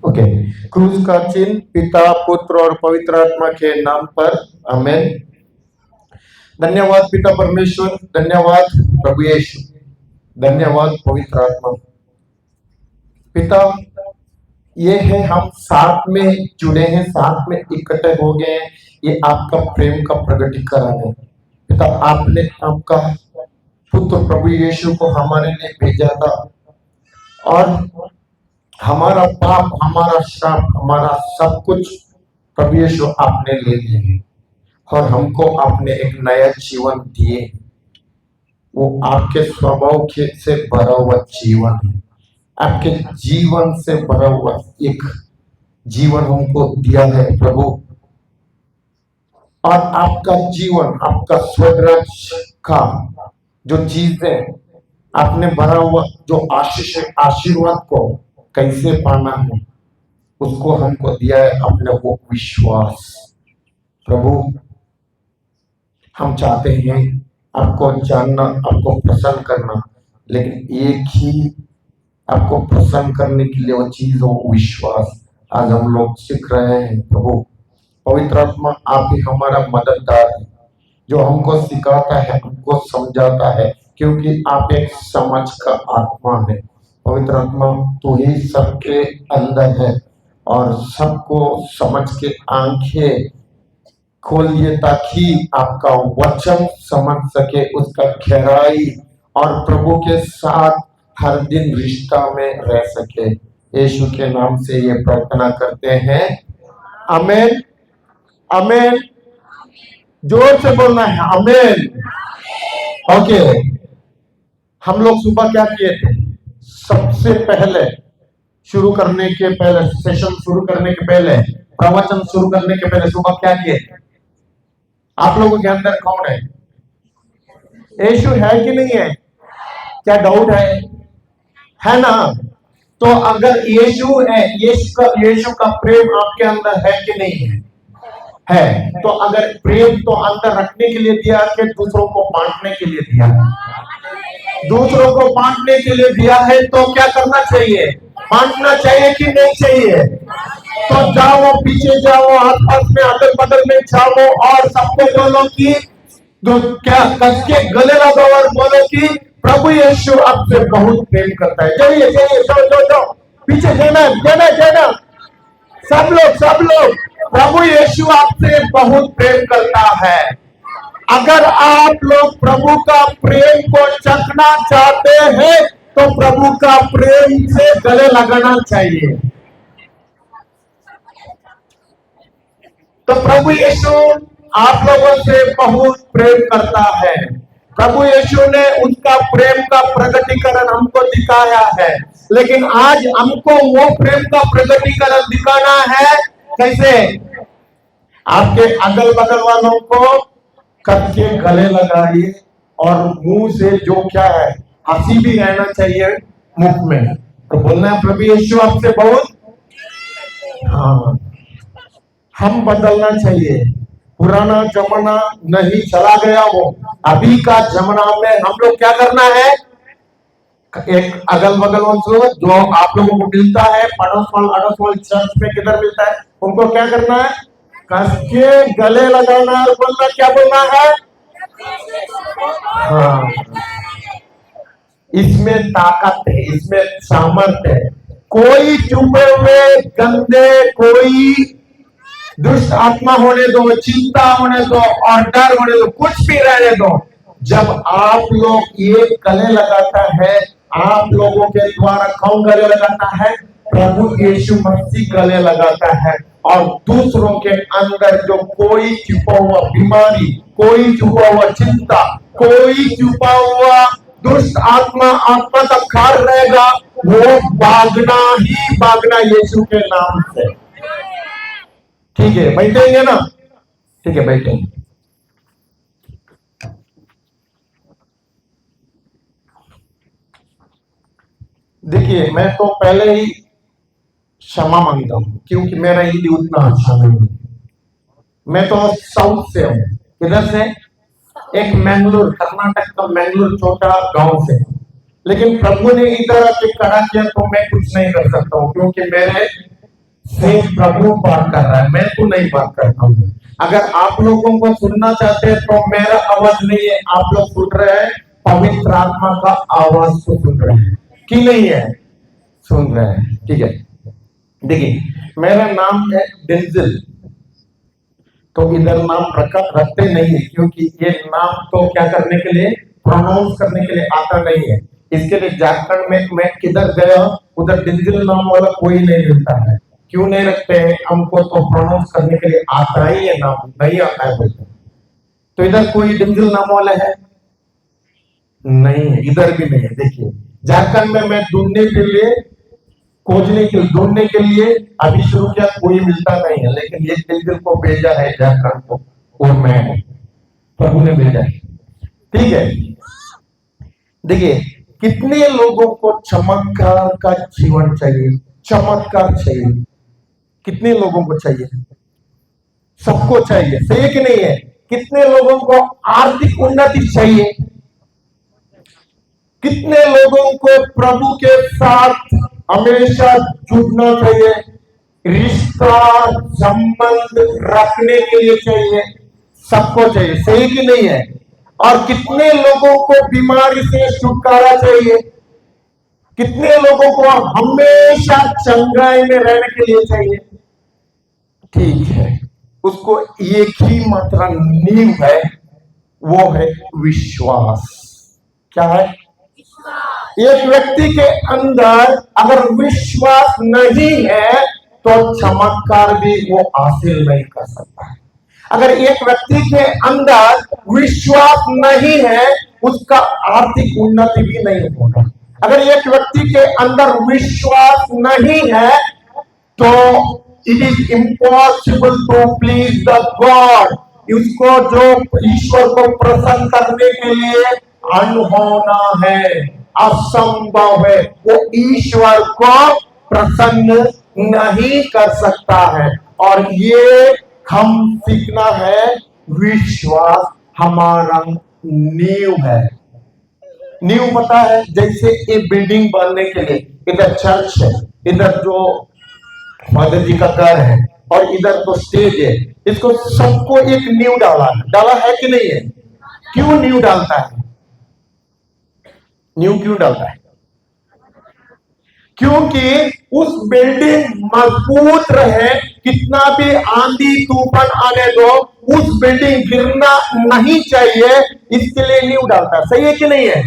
Okay. क्रूस का चिन्ह पिता, पुत्र और पवित्र आत्मा के नाम पर। आमेन। धन्यवाद पिता परमेश्वर, धन्यवाद प्रभु यीशु, धन्यवाद पवित्र आत्मा। पिता, ये है हम साथ में जुड़े हैं, साथ में इकट्ठे हो गए हैं, ये आपका प्रेम का प्रगटीकरण है। पिता, आपने आपका पुत्र प्रभु यीशु को हमारे लिए भेजा था और हमारा पाप, हमारा श्राप, हमारा सब कुछ प्रभु यीशु आपने ले लिए हैं और हमको आपने एक नया जीवन दिए। वो आपके स्वभाव से भरा हुआ जीवन है, आपके जीवन से भरा हुआ एक जीवन हमको दिया है प्रभु। और आपका जीवन, आपका स्वर्गराज का जो चीजें आपने भरा हुआ, जो आशीष, आशीर्वाद को कैसे पाना है उसको हमको दिया है अपने वो विश्वास। प्रभु, हम चाहते हैं आपको जानना, आपको प्रसन्न करना, लेकिन एक ही आपको प्रसन्न करने के लिए वो चीज हो, विश्वास। आज हम लोग सीख रहे हैं प्रभु। पवित्र आत्मा आप ही हमारा मददगार है, जो हमको सिखाता है, हमको समझाता है, क्योंकि आप एक समझ का आत्मा है। पवित्र आत्मा तू ही सबके अंदर है और सबको समझ के आंखें खोलिए ताकि आपका वचन समझ सके, उसका गहराई और प्रभु के साथ हर दिन रिश्ता में रह सके। यीशु के नाम से ये प्रार्थना करते हैं, आमेन। आमेन। जोर से बोलना है, आमेन। ओके। हम लोग सुबह क्या किए थे? सबसे पहले शुरू करने के पहले, सेशन शुरू करने के पहले, प्रवचन शुरू करने के पहले सुबह क्या किए थे? आप लोगों के अंदर कौन है? यीशु है कि नहीं है? क्या डाउट है ना? तो अगर यीशु है, यीशु का प्रेम आपके अंदर है कि नहीं है? तो अगर प्रेम तो अंदर रखने के लिए दिया कि दूसरों को बांटने के लिए दिया है? दूसरों को बांटने के लिए दिया है, तो क्या करना चाहिए? बांटना चाहिए कि नहीं चाहिए? तो जाओ, पीछे जाओ, आसपास में, अगल बगल में जाओ और सबको बोलो कि क्या कस के गले लगाओ और बोलो कि प्रभु यीशु आपसे बहुत प्रेम करता है। जाइए जाइए, जाओ, पीछे जाना। सब लोग, प्रभु यीशु आपसे बहुत प्रेम करता है। अगर आप लोग प्रभु का प्रेम को चखना चाहते हैं तो प्रभु का प्रेम से गले लगाना चाहिए। तो प्रभु यीशु आप लोगों से बहुत प्रेम करता है। प्रभु यीशु ने उसका प्रेम का प्रगटीकरण हमको दिखाया है, लेकिन आज हमको वो प्रेम का प्रगटीकरण दिखाना है। कैसे? आपके अगल बगल वालों को करके गले लगाइए और मुंह से जो क्या है, हंसी भी रहना चाहिए मुख में। तो बोलना है प्रभु यीशु आपसे बहुत, हाँ, हम बदलना चाहिए। पुराना जमाना नहीं, चला गया वो। अभी का जमाना में हम लोग क्या करना है? एक अगल बगल जो आप लोगों को मिलता है, पड़ोस वाल चर्च में किधर मिलता है, उनको क्या करना है? कस के गले लगाना और बोलना, क्या बोलना है? हाँ, इसमें ताकत है, इसमें सामर्थ्य है। कोई छुपे हुए गंदे, कोई दुष्ट आत्मा होने दो, चिंता होने दो और डर होने दो, कुछ भी रहने दो, जब आप लोग ये गले लगाता है, आप लोगों के द्वारा कौन गले लगाता है? प्रभु यीशु मसीह गले लगाता है। और दूसरों के अंदर जो कोई छुपा हुआ बीमारी, कोई छुपा हुआ चिंता, कोई छुपा हुआ दुष्ट आत्मा का खार रहेगा, वो भागना ही भागना यीशु के नाम से। ठीक है, बैठेंगे ना? ठीक है, बैठेंगे। देखिए, मैं तो पहले ही क्षमा मांगता हूं क्योंकि मेरा हिंदी उतना अच्छा नहीं है। मैं तो साउथ से हूं। किधर से? एक मैंगलोर, कर्नाटक का मैंगलोर छोटा गांव से। लेकिन प्रभु ने इधर आके खड़ा किया तो मैं कुछ नहीं कर सकता हूँ, क्योंकि मेरे से प्रभु बात कर रहा है, मैं तो नहीं बात करता हूँ। अगर आप लोगों को सुनना चाहते हैं तो मेरा आवाज नहीं है, आप लोग सुन रहे हैं, पवित्र आत्मा का आवाज को सुन रहे हैं कि नहीं है? सुन रहे हैं, ठीक है। देखिए, मेरा नाम है डेंजिल, तो इधर नाम रखते नहीं है, क्योंकि ये नाम तो क्या करने के लिए, प्रोनाउंस करने के लिए आता नहीं है। इसके लिए झारखंड में मैं किधर गया, उधर डेंजिल नाम वाला कोई नहीं मिलता है। क्यों नहीं रखते हैं? हमको तो प्रोनाउंस करने के लिए आता ही है, नाम नहीं आता है बोलते। तो इधर कोई डेंजिल नाम वाला है नहीं है, इधर भी नहीं है। देखिए, झारखंड में मैं ढूंढने के लिए, ढूंढने के लिए अभी शुरू किया, कोई मिलता नहीं है, लेकिन ये डेंजिल को भेजा है झारखंड को, और मैं, प्रभु ने भेजा है, ठीक है। देखिए, कितने लोगों को चमत्कार का जीवन चाहिए, चमत्कार चाहिए, कितने लोगों को चाहिए? सबको चाहिए, सही कि नहीं है? कितने लोगों को आर्थिक उन्नति चाहिए? कितने लोगों को प्रभु के साथ हमेशा जुड़ना चाहिए, रिश्ता संबंध रखने के लिए चाहिए? सबको चाहिए, सही कि नहीं है? और कितने लोगों को बीमारी से छुटकारा चाहिए? कितने लोगों को हमेशा चंगाई में रहने के लिए चाहिए? ठीक है, उसको एक ही मात्रा नींव है, वो है विश्वास। क्या है? एक व्यक्ति के अंदर अगर विश्वास नहीं है तो चमत्कार भी वो हासिल नहीं कर सकता है। अगर एक व्यक्ति के अंदर विश्वास नहीं है, उसका आर्थिक उन्नति भी नहीं होगा। अगर एक व्यक्ति के अंदर विश्वास नहीं है तो it is impossible to please the god. उसको जो ईश्वर को प्रसन्न करने के लिए अनहोना है, असंभव है, वो ईश्वर को प्रसन्न नहीं कर सकता है। और ये हम सीखना है, विश्वास हमारा नींव है। नींव पता है, जैसे एक बिल्डिंग बनने के लिए, इधर चर्च है, इधर जो फादर जी का घर है, और इधर तो स्टेज है, इसको सबको एक नींव डाला है कि नहीं है? क्यों नींव डालता है? नींव क्यों डालता है? क्योंकि उस बिल्डिंग मजबूत रहे, कितना भी आंधी तूफान आने दो, उस बिल्डिंग गिरना नहीं चाहिए, इसके लिए नींव डालता है। सही है कि नहीं है?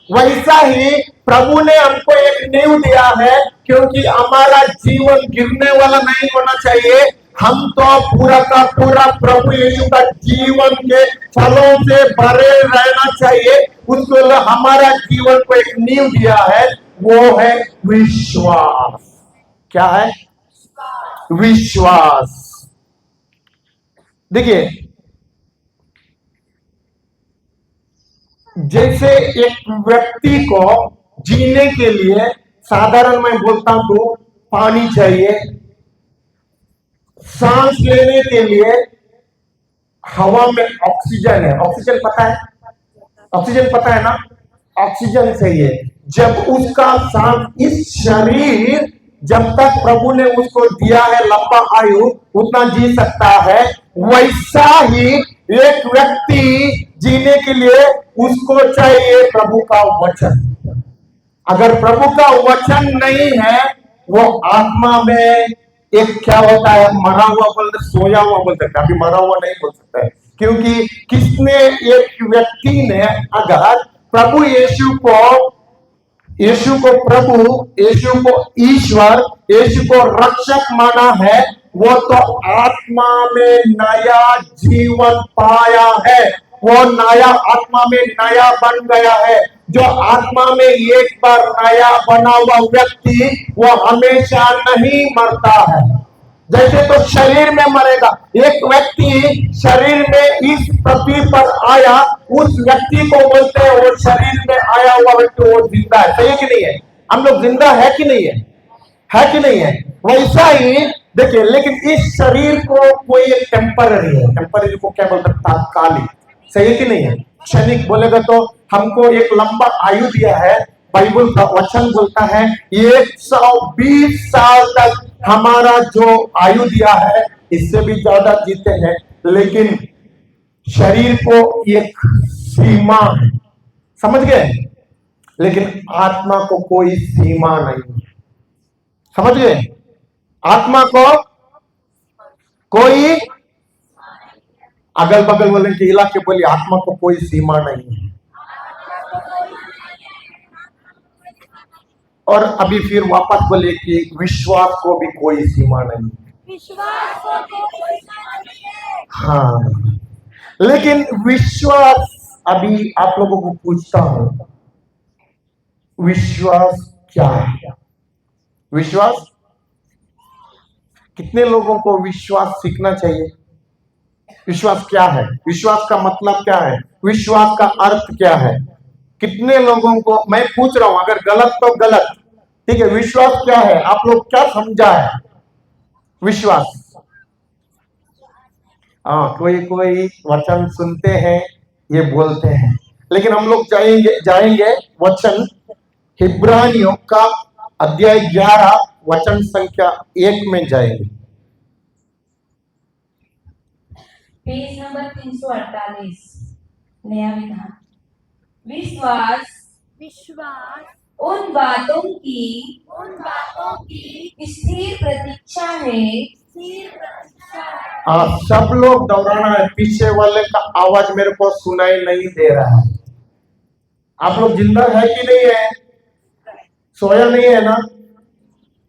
वैसा ही प्रभु ने हमको एक नींव दिया है, क्योंकि हमारा जीवन गिरने वाला नहीं होना चाहिए। हम तो पूरा का पूरा प्रभु यीशु का जीवन के फलों से भरे रहना चाहिए। उसके लिए हमारा जीवन को एक नींव दिया है, वो है विश्वास। क्या है? विश्वास। देखिए, जैसे एक व्यक्ति को जीने के लिए, साधारण मैं बोलता हूं, पानी चाहिए, सांस लेने के लिए हवा में ऑक्सीजन है। ऑक्सीजन पता है? ऑक्सीजन पता है ना? ऑक्सीजन चाहिए। जब उसका सांस, इस शरीर जब तक प्रभु ने उसको दिया है लंबा आयु, उतना जी सकता है। वैसा ही एक व्यक्ति जीने के लिए उसको चाहिए प्रभु का वचन। अगर प्रभु का वचन नहीं है, वो आत्मा में एक क्या होता है, मरा हुआ बोलते, सोया हुआ बोल सकता है, अभी मरा हुआ नहीं बोल सकता है। क्योंकि किसने, एक व्यक्ति ने अगर प्रभु यीशु को प्रभु, यीशु को ईश्वर, यीशु को रक्षक माना है, वो तो आत्मा में नया जीवन पाया है, वो नया आत्मा में नया बन गया है। जो आत्मा में एक बार नया बना हुआ व्यक्ति, वो हमेशा नहीं मरता है। जैसे तो शरीर में मरेगा, एक व्यक्ति शरीर में इस पृथ्वी पर आया, उस व्यक्ति को बोलते हैं वो शरीर में आया हुआ व्यक्ति वो जिंदा है। सही कि नहीं है? हम लोग जिंदा है कि नहीं है? है कि नहीं है? वैसा ही देखिए, लेकिन इस शरीर को कोई एक टेम्पररी है, टेम्पररी को क्या बोलते हैं? तात्कालिक। सही कि नहीं है? क्षणिक बोलेगा तो हमको एक लंबा आयु दिया है, बाइबल का वचन बोलता है 120 साल तक हमारा जो आयु दिया है इससे भी ज्यादा जीते हैं, लेकिन शरीर को एक सीमा है, समझ गए? लेकिन आत्मा को कोई सीमा नहीं है, समझ गए? आत्मा को कोई, अगल बगल वाले के इलाके बोलिए, आत्मा को कोई सीमा नहीं है। और अभी फिर वापस बोले कि विश्वास को भी कोई सीमा नहीं है। विश्वास को कोई सीमा नहीं है। हाँ, लेकिन विश्वास, अभी आप लोगों को पूछता हूं, विश्वास क्या है? विश्वास, कितने लोगों को विश्वास सीखना चाहिए? विश्वास क्या है? विश्वास का मतलब क्या है? विश्वास का अर्थ क्या है? कितने लोगों को, मैं पूछ रहा हूं, अगर गलत तो गलत, ठीक है? विश्वास क्या है? आप लोग क्या समझा है विश्वास? हाँ, कोई कोई वचन सुनते हैं, ये बोलते हैं, लेकिन हम लोग जाएंगे वचन इब्रानियों का अध्याय 11 वचन संख्या 1 में जाएंगे। पेज नंबर 348, नया विधान। विश्वास विश्वास उन बातों की स्थिर प्रतीक्षा है। स्थिर प्रतीक्षा है। सब लोग दोहराना है, पीछे वाले का आवाज मेरे को सुनाई नहीं दे रहा है। आप लोग जिंदा है कि नहीं है? सोया नहीं है ना?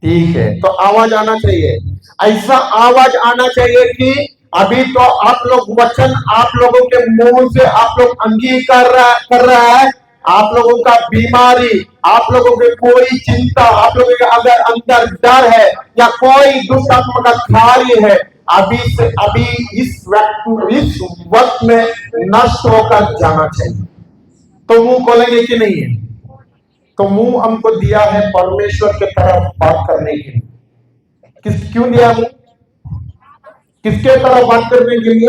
ठीक है, तो आवाज आना चाहिए, ऐसा आवाज आना चाहिए कि अभी तो आप लोग वचन आप लोगों के मुंह से आप लोग अंगीकार कर रहा है। आप लोगों का बीमारी, आप लोगों के कोई चिंता, आप लोगों के अगर अंदर डर है या कोई दुष्ट आत्मा का कार्य है, अभी से अभी इस वक्त में नष्ट होकर जाना चाहिए। तो मुंह खोलेंगे कि नहीं है? तो मुंह हमको दिया है परमेश्वर के तरफ बात करने के लिए। क्यों दिया मुंह? किसके तरफ बात करने के लिए?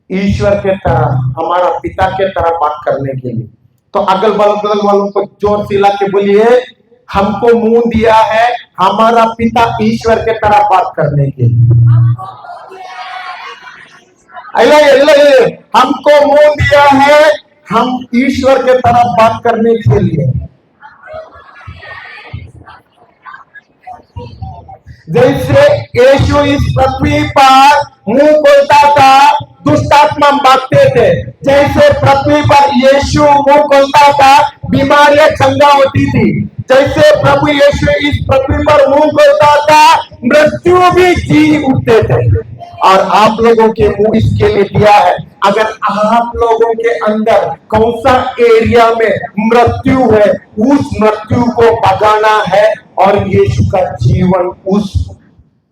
ईश्वर के तरफ, हमारा पिता के तरफ बात करने के लिए। तो अगल बगल वालों को जोर से ला के बोलिए, हमको मुंह दिया है हमारा पिता ईश्वर के तरफ बात करने के लिए। हमको मुंह दिया है हम ईश्वर के तरफ बात करने के लिए। जैसे यीशु इस पृथ्वी पर मुंह खोलता था, दुष्ट आत्मा भागते थे। जैसे पृथ्वी पर यीशु मुंह खोलता था, बीमारियां चंगा होती थी। जैसे प्रभु यीशु इस पृथ्वी पर मुंह खोलता था, मृत्यु भी जी उठते थे। और आप लोगों के मुंह इसके लिए दिया है, अगर आप लोगों के अंदर कौन सा एरिया में मृत्यु है, उस मृत्यु को भगाना है और यीशु का जीवन उस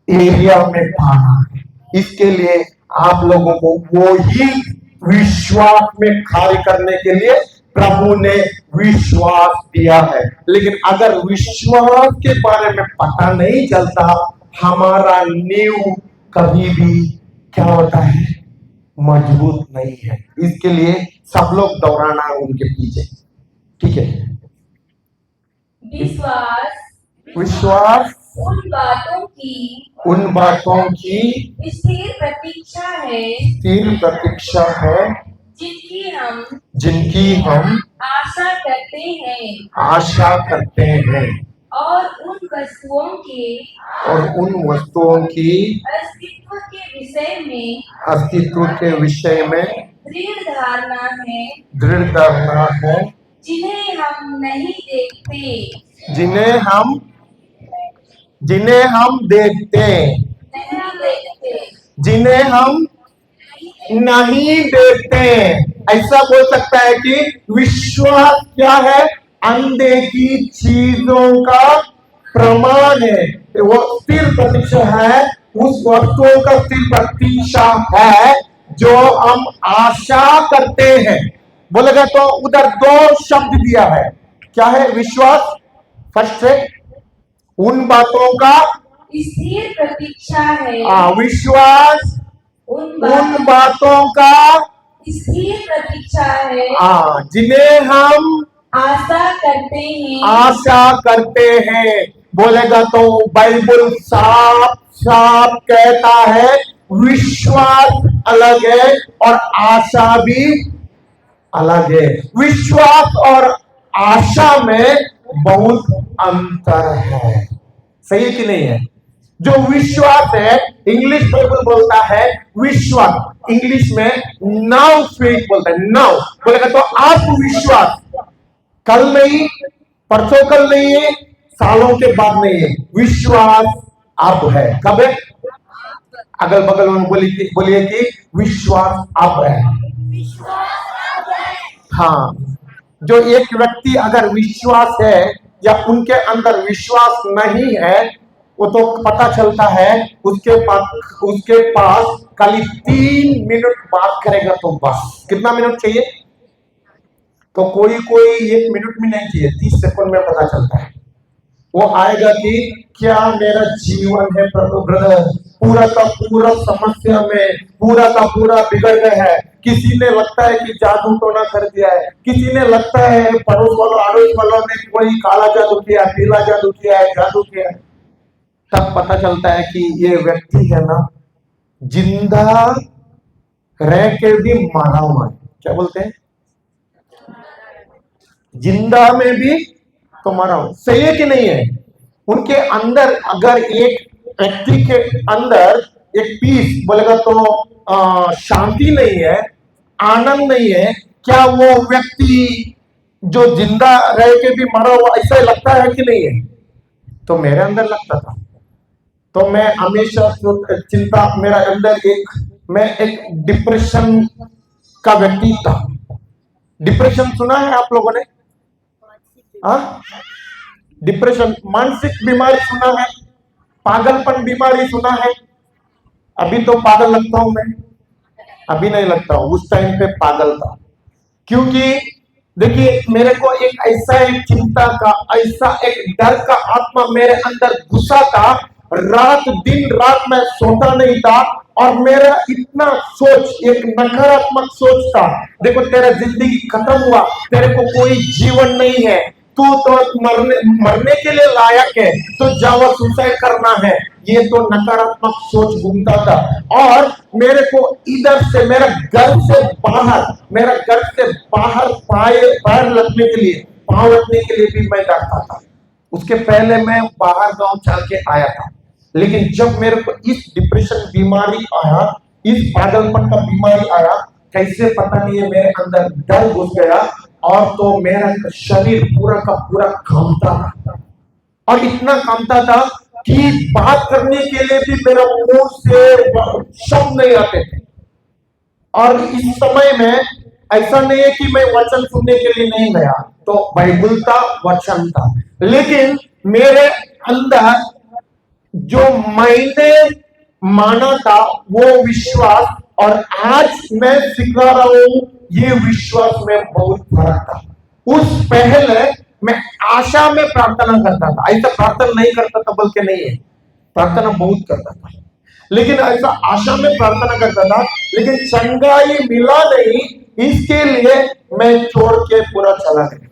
एरिया में पाना है। इसके लिए आप लोगों को वो ही विश्वास में कार्य करने के लिए प्रभु ने विश्वास दिया है। लेकिन अगर विश्वास के बारे में पता नहीं चलता, हमारा नींव कभी भी क्या होता है? मजबूत नहीं है। इसके लिए सब लोग दोहराना है उनके पीछे, ठीक है? विश्वास उन बातों की स्थिर प्रतीक्षा है, जिनकी हम आशा करते हैं और उन वस्तुओं की अस्तित्व के विषय में दृढ़ धारणा है, जिन्हें हम नहीं देखते। ऐसा बोल सकता है कि विश्वास क्या है? अनदेखी चीजों का प्रमाण है। वो स्थिर प्रतीक्षा है, उस वस्तुओं का स्थिर प्रतीक्षा है जो हम आशा करते हैं। बोलेगा तो उधर 2 शब्द दिया है, क्या है? विश्वास फर्स्ट है, उन बातों का स्थिर प्रतीक्षा है। विश्वास उन बातों का स्थिर प्रतीक्षा है, जिन्हें हम आशा करते हैं। आशा करते हैं। बोलेगा तो बाइबल साफ साफ कहता है विश्वास अलग है और आशा भी अलग है। विश्वास और आशा में बहुत अंतर है। सही है कि नहीं है? जो विश्वास है, इंग्लिश बाइबल बोलता है विश्वास, इंग्लिश में नाउ फेथ बोलता है। नाउ बोलेगा तो आप विश्वास कल नहीं, परसों कल नहीं है, सालों के बाद नहीं है। विश्वास अब है। कब है? अगल बगल में बोलिए कि विश्वास अब है। हाँ, जो एक व्यक्ति अगर विश्वास है या उनके अंदर विश्वास नहीं है, वो तो पता चलता है उसके पास खाली 3 मिनट बात करेगा तो बस। कितना मिनट चाहिए? तो कोई 1 मिनट में नहीं चाहिए, 30 सेकंड में पता चलता है। वो आएगा कि क्या मेरा जीवन है प्रभु ब्रदर, पूरा का पूरा समस्या में, पूरा का पूरा बिगड़ गया है। किसी ने लगता है कि जादू टोना कर दिया है, किसी ने लगता है पड़ोस वालों अड़ोस वालों ने कोई काला जादू किया, पीला जादू किया है, जादू किया है। तब पता चलता है कि ये व्यक्ति है ना, जिंदा रह के भी मारा हुआ है। क्या बोलते हैं? जिंदा में भी तो मरा हूं। सही है कि नहीं है? उनके अंदर अगर एक व्यक्ति के अंदर एक पीस बोलेगा तो शांति नहीं है, आनंद नहीं है, क्या वो व्यक्ति जो जिंदा रह के भी मरा हुआ ऐसा ही लगता है कि नहीं है? तो मेरे अंदर लगता था। तो मैं हमेशा चिंता मेरा अंदर मैं एक डिप्रेशन का व्यक्ति था। डिप्रेशन सुना है आप लोगों ने? हाँ, डिप्रेशन मानसिक बीमारी सुना है, पागलपन बीमारी सुना है। अभी तो पागल लगता हूं मैं, अभी नहीं लगता हूं, उस टाइम पे पागल था। क्योंकि देखिए मेरे को एक चिंता का, ऐसा एक डर का आत्मा मेरे अंदर घुसा था। रात दिन रात मैं सोता नहीं था और मेरा इतना सोच, एक नकारात्मक सोच था। देखो तेरा जिंदगी खत्म हुआ, तेरे को कोई जीवन नहीं है, तू तो मरने के लिए लायक है, तो जाओ सुसाइड करना है। ये तो नकारात्मक सोच घूमता था। और मेरे को इधर से मेरे घर से बाहर पैर लगने के लिए, पांव रखने के लिए भी मैं डरता था। उसके पहले मैं बाहर गांव चल के आया था। लेकिन जब मेरे को इस डिप्रेशन बीमारी आया, इस पागलपन का बीमारी आया, कैसे पता नहीं है मेरे अंदर डर घुस गया और तो मेरा शरीर पूरा का पूरा कांपता था। और इतना कांपता था कि बात करने के लिए भी मेरा मुंह से शब्द नहीं आते थे। और इस समय में ऐसा नहीं है कि मैं वचन सुनने के लिए नहीं गया, तो बाइबल था, वचन था, लेकिन मेरे अंदर जो मैंने माना था वो विश्वास और आज मैं सिखा रहा हूं ये विश्वास में बहुत फर्क था। उस पहले मैं आशा में प्रार्थना करता था, ऐसा प्रार्थना नहीं करता था बल्कि नहीं है, प्रार्थना बहुत करता था, लेकिन ऐसा आशा में प्रार्थना करता था, लेकिन चंगाई मिला नहीं, इसके लिए मैं छोड़ के पूरा चला गया।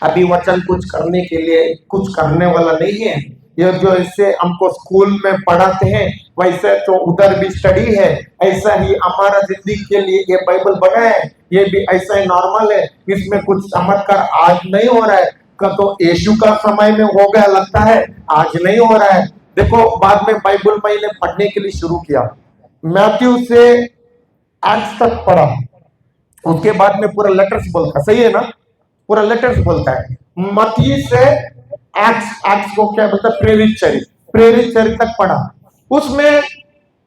अभी वचन कुछ करने के लिए कुछ करने वाला नहीं है। ये जो ऐसे हमको स्कूल में पढ़ाते हैं वैसे तो उधर भी स्टडी है, ऐसा ही हमारा जिंदगी के लिए ये बाइबल बना है, ये भी ऐसा ही नॉर्मल है। इसमें कुछ चमत्कार आज नहीं हो रहा है, तो यीशु का समय में हो गया लगता है, आज नहीं हो रहा है। देखो बाद में बाइबल मैंने पढ़ने के लिए शुरू किया, मैथ्यू से एक्ट्स तक पढ़ा, उसके बाद में पूरा लेटर्स बोलता, सही है ना, पूरा लेटर्स बोलता है। मत्ती से एक्ट्स को क्या बोलता है, प्रेरित चरित्र तक पढ़ा। उसमें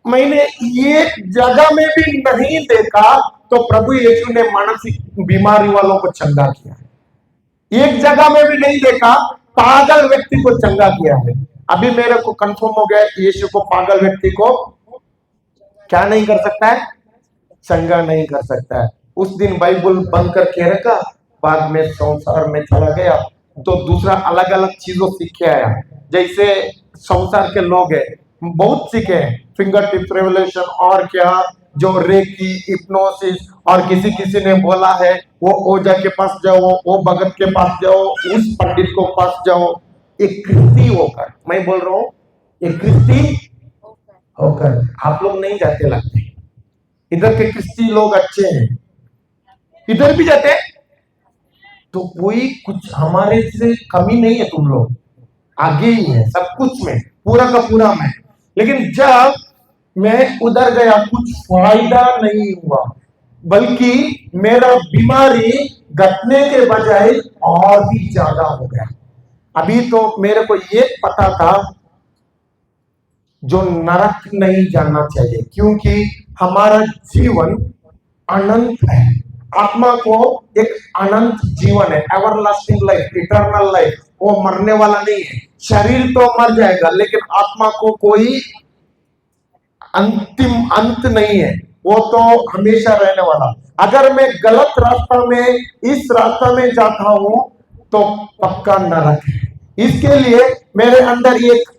मैंने एक जगह में भी नहीं देखा तो प्रभु यीशु ने मानसिक बीमारी वालों को चंगा किया है। एक जगह में भी नहीं देखा पागल व्यक्ति को चंगा किया है। अभी मेरे को कंफर्म हो गया यीशु को पागल व्यक्ति को क्या नहीं कर सकता है, चंगा नहीं कर सकता है। उस दिन बाइबल बंद करके रखा, बाद में संसार में चला गया तो दूसरा अलग अलग चीजों सीख के आया। जैसे संसार के लोग हैं बहुत सीखे हैं, फिंगर टिप्स रेवलेशन और क्या जो रेकी, हिप्नोसिस और किसी ने बोला है वो ओझा के पास जाओ, वो भगत के पास जाओ, उस पंडित को पास जाओ, एक क्रिस्ती होकर, मैं बोल रहा हूँ एक क्रिस्ती होकर आप लोग नहीं जाते लगते। इधर के क्रिस्ती लोग अच्छे हैं, इधर भी जाते हैं, तो कोई कुछ हमारे से कमी नहीं है, तुम लोग आगे ही है सब कुछ में, पूरा का पूरा में। लेकिन जब मैं उधर गया कुछ फायदा नहीं हुआ, बल्कि मेरा बीमारी घटने के बजाय और भी ज्यादा हो गया। अभी तो मेरे को ये पता था जो नरक नहीं जाना चाहिए, क्योंकि हमारा जीवन अनंत है। आत्मा को एक अनंत जीवन है, एवरलास्टिंग लाइफ, इटर्नल लाइफ, वो मरने वाला नहीं है। शरीर तो मर जाएगा, लेकिन आत्मा को कोई अंतिम अंत नहीं है, वो तो हमेशा रहने वाला। अगर मैं गलत रास्ता में इस रास्ता में जाता हूं तो पक्का नरक है। इसके लिए मेरे अंदर एक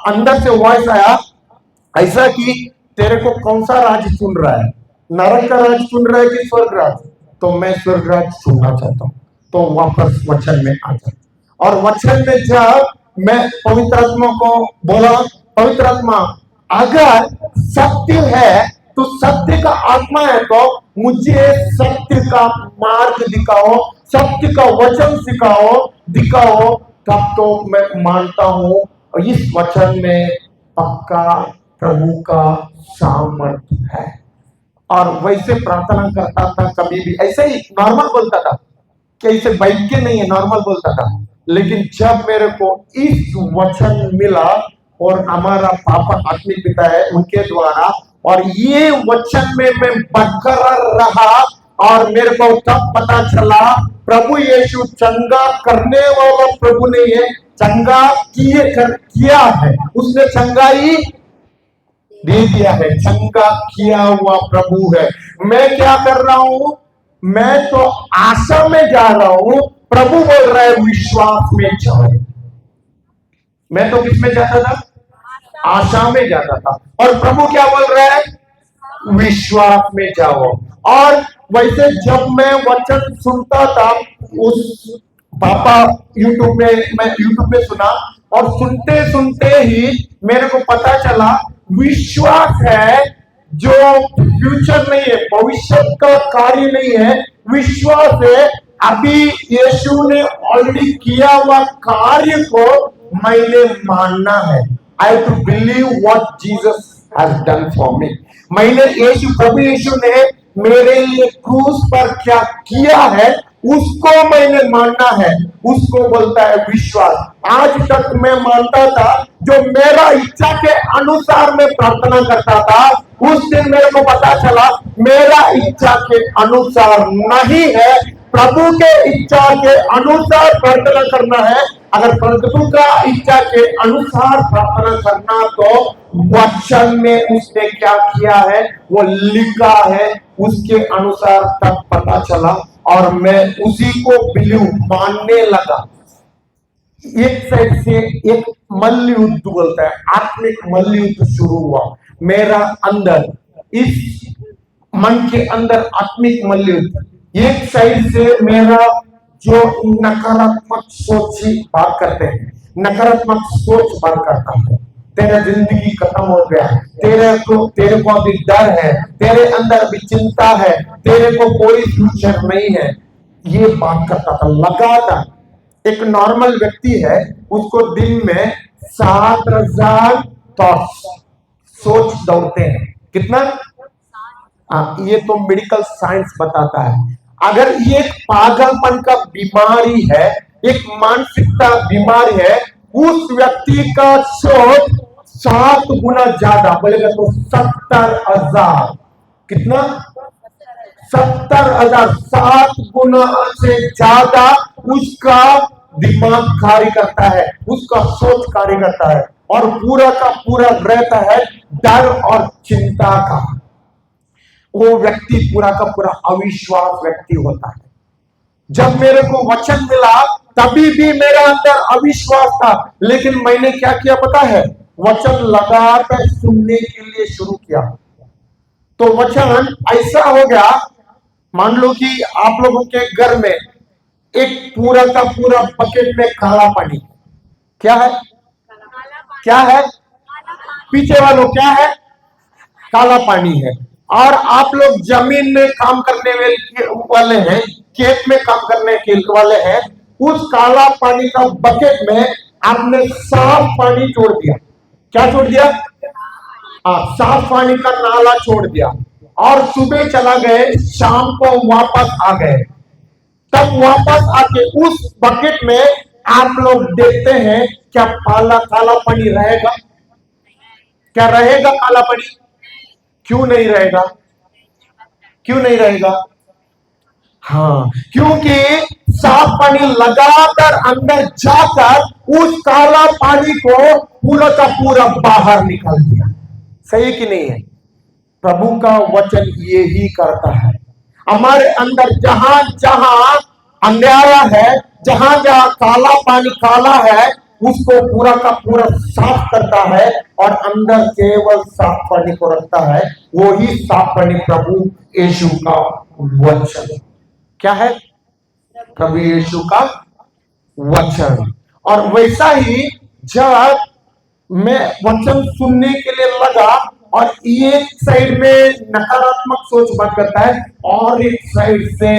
अंदर से वॉइस आया ऐसा कि तेरे को कौन सा राज चुन रहा है, नरक का राज चुन रहा है कि स्वर्ग राज? तो मैं स्वर्ग राज चुनना चाहता हूं। तो वापस वचन में आ जाता, और वचन में जब मैं पवित्र आत्मा को बोला, पवित्र आत्मा अगर सत्य है तो सत्य का आत्मा है, तो मुझे सत्य का मार्ग दिखाओ, सत्य का वचन दिखाओ, तब तो मैं मानता हूं इस वचन में पक्का प्रभु का सामर्थ्य है। और वैसे प्रार्थना करता था, कभी भी ऐसे ही नॉर्मल बोलता था, कैसे बाइक के नहीं है, नॉर्मल बोलता था। लेकिन जब मेरे को इस वचन मिला, और हमारा पापा आत्मिक पिता है उनके द्वारा, और ये वचन में मैं बरकरार रहा, और मेरे को तब पता चला प्रभु यीशु चंगा करने वाला प्रभु नहीं है, चंगा किया है, उसने चंगाई दे दिया है, चंगा किया हुआ प्रभु है। मैं क्या कर रहा हूं? मैं तो आशा में जा रहा हूं, प्रभु बोल रहा है विश्वास में जाओ। मैं तो किस में जाता था? आशा में जाता था, और प्रभु क्या बोल रहा है? विश्वास में जाओ। और वैसे जब मैं वचन सुनता था, उस पापा मैं यूट्यूब में सुना, और सुनते सुनते ही मेरे को पता चला विश्वास है जो फ्यूचर नहीं है, भविष्य का कार्य नहीं है, विश्वास है अभी यीशु ने ऑलरेडी किया हुआ कार्य को मैंने मानना है। I have to believe what Jesus has done for me. मैंने प्रभु यीशु ने मेरे लिए क्रूस पर क्या किया है उसको मैंने मानना है, उसको बोलता है विश्वास। आज तक मैं मानता था, जो मेरा इच्छा के अनुसार मैं प्रार्थना करता था, उस दिन मेरे को पता चला मेरा इच्छा के अनुसार नहीं है, प्रभु के इच्छा के अनुसार प्रार्थना करना है। अगर प्रभु का इच्छा के अनुसार प्रार्थना करना, तो वचन में उसने क्या किया है वो लिखा है, उसके अनुसार तब पता चला, और मैं उसी को बिलीव मानने लगा। एक साइड से एक मल्ल युद्ध बोलता है, आत्मिक मल्ल युद्ध शुरू हुआ मेरा अंदर, इस मन के अंदर आत्मिक मल्ल युद्ध। एक साइड से मेरा जो नकारात्मक सोच बात करते हैं, नकारात्मक सोच बात करता है, तेरा जिंदगी खत्म हो गया, तेरे को अभी डर है, तेरे अंदर भी चिंता है, तेरे को कोई फ्यूचर नहीं है, ये बात करता था लगातार। एक नॉर्मल व्यक्ति है, उसको दिन में 7000 थॉट्स सोच दौड़ते हैं। कितना? ये तो मेडिकल साइंस बताता है। अगर ये पागलपन का बीमारी है, एक मानसिकता बीमारी है, उस व्यक्ति का सोच 7 गुना ज्यादा, बोलेगा तो 70,000। कितना? 70,000, 7 गुना से ज्यादा उसका दिमाग कार्य करता है, उसका सोच कार्य करता है, और पूरा का पूरा रहता है डर और चिंता का। वो व्यक्ति पूरा का पूरा अविश्वास व्यक्ति होता है। जब मेरे को वचन मिला तभी भी मेरे अंदर अविश्वास था, लेकिन मैंने क्या किया पता है? वचन लगाकर सुनने के लिए शुरू किया। तो वचन ऐसा हो गया, मान लो कि आप लोगों के घर में एक पूरा का पूरा बकेट में काला पानी, क्या है? क्या है? पीछे वालों क्या है? काला पानी है। और आप लोग जमीन में काम करने वाले हैं, खेत में काम करने के वाले हैं, उस काला पानी का बकेट में आपने साफ पानी छोड़ दिया। क्या छोड़ दिया? साफ पानी का नाला छोड़ दिया और सुबह चला गए, शाम को वापस आ गए। तब वापस आके उस बकेट में आप लोग देखते हैं क्या काला काला पानी रहेगा? क्या रहेगा काला पानी? क्यों नहीं रहेगा? क्यों नहीं रहेगा? हाँ, क्योंकि साफ पानी लगाकर अंदर जाकर उस काला पानी को पूरा का पूरा बाहर निकाल दिया। सही कि नहीं है? प्रभु का वचन ये ही करता है। हमारे अंदर जहां जहां अंधेरा है, जहां जहां काला पानी काला है, उसको पूरा का पूरा साफ करता है और अंदर केवल साफ पानी को रखता है। वो ही साफ पानी प्रभु यीशु का वचन। क्या है? प्रभु यीशु का वचन। और वैसा ही जब मैं वचन सुनने के लिए लगा और एक साइड में नकारात्मक सोच बात करता है और एक साइड से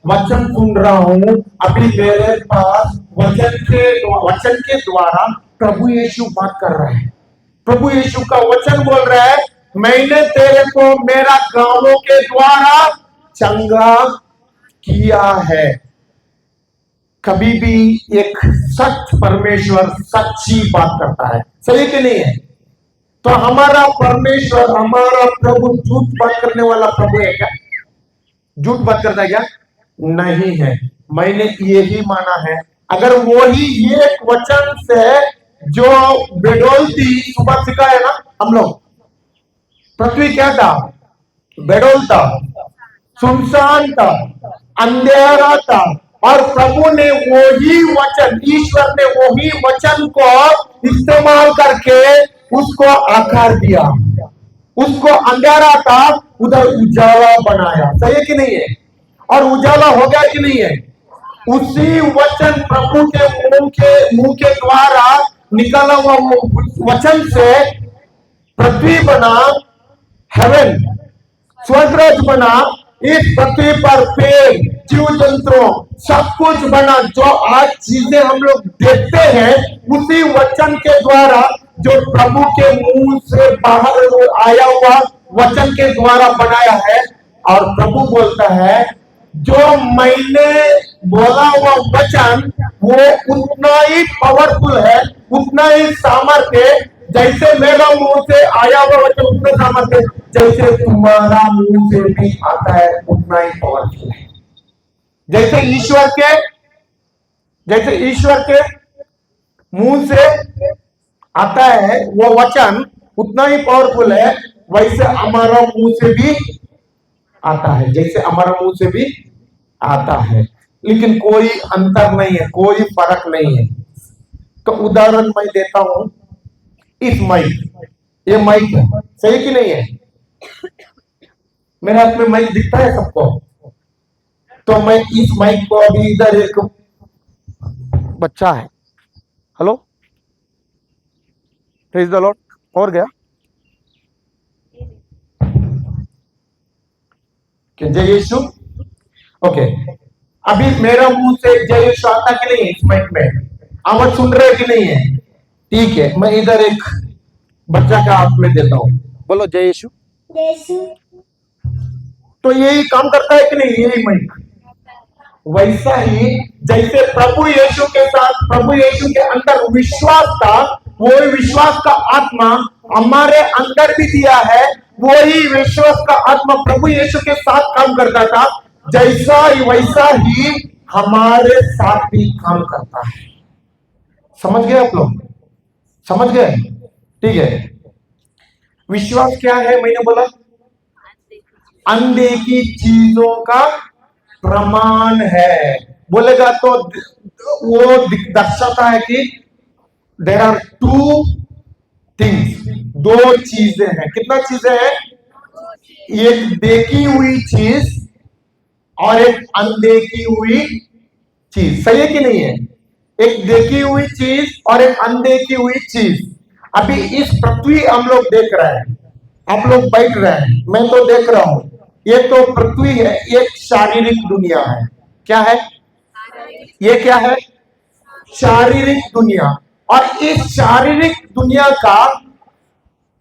वचन सुन रहा हूं, अभी मेरे पास वचन के द्वारा प्रभु यीशु बात कर रहा है। प्रभु यीशु का वचन बोल रहा है, मैंने तेरे को मेरा गांवों के द्वारा चंगा किया है। कभी भी एक सच परमेश्वर सच्ची बात करता है। सही कि नहीं है? तो हमारा परमेश्वर, हमारा प्रभु झूठ बात करने वाला प्रभु है क्या? झूठ बात करता है क्या? नहीं है। मैंने यही माना है। अगर वो ही एक वचन से जो बेडोलती सुबह सिखाया ना हम लोग, पृथ्वी क्या था? बेडोल था, सुनसान था, अंधेरा था, और प्रभु ने वो ही वचन, ईश्वर ने वो ही वचन को इस्तेमाल करके उसको आकार दिया। उसको अंधेरा था, उधर उजाला बनाया। सही कि नहीं है? और उजाला हो गया कि नहीं है? उसी वचन प्रभु के मुंह के द्वारा निकला हुआ वचन से पृथ्वी बना, हेवन स्वर्गराज बना। इस पृथ्वी पर पेड़, जीव जंतु सब कुछ बना। जो आज चीजें हम लोग देखते हैं, उसी वचन के द्वारा, जो प्रभु के मुंह से बाहर आया हुआ वचन के द्वारा बनाया है। और प्रभु बोलता है, जो मैंने बोला हुआ वचन वो उतना ही पावरफुल है, उतना ही सामर्थ्य, जैसे मेरा मुंह से आया हुआ वचन उतना सामर्थ्य, जैसे तुम्हारा मुंह से भी आता है उतना ही पावरफुल है। जैसे ईश्वर के मुंह से आता है वो वचन उतना ही पावरफुल है, वैसे हमारा मुंह से भी आता है, जैसे हमारा मुंह से भी आता है। लेकिन कोई अंतर नहीं है, कोई फर्क नहीं है। तो उदाहरण मैं देता हूं, इस माइक, ये माइक है, सही कि नहीं है? मेरे हाथ में माइक दिखता है सबको। तो मैं इस माइक को अभी, इधर एक बच्चा है, हेलो प्रेज द लॉर्ड, और गया कि जय यीशु। ओके, अभी मेरा मुंह से जय यीशु आता कि नहीं? इस माइक में आवाज सुन रहे कि नहीं है? ठीक है, मैं इधर एक बच्चा का हाथ में देता हूं, बोलो जय यीशु। तो यही काम करता है कि नहीं? यही माइक। वैसा ही जैसे प्रभु यीशु के साथ, प्रभु यीशु के अंदर विश्वास था, वो विश्वास का आत्मा हमारे अंदर भी दिया है। वही विश्वास का आत्मा प्रभु यीशु के साथ काम करता था, जैसा वैसा ही हमारे साथ भी काम करता है। समझ गए आप लोग? समझ गए? ठीक है। विश्वास क्या है? मैंने बोला अनदेखी चीजों का प्रमाण है। बोलेगा तो वो दर्शाता है कि देयर आर टू थिंग्स, दो चीजें हैं। कितना चीजें हैं? एक देखी हुई चीज और एक अनदेखी हुई चीज, सही है कि नहीं है? एक देखी हुई चीज और एक अनदेखी हुई चीज। अभी इस पृथ्वी हम लोग देख रहे हैं, आप लोग बैठ रहे हैं, मैं तो देख रहा हूं। ये तो पृथ्वी है, एक शारीरिक दुनिया है। क्या है ये? क्या है? शारीरिक दुनिया। और इस शारीरिक दुनिया का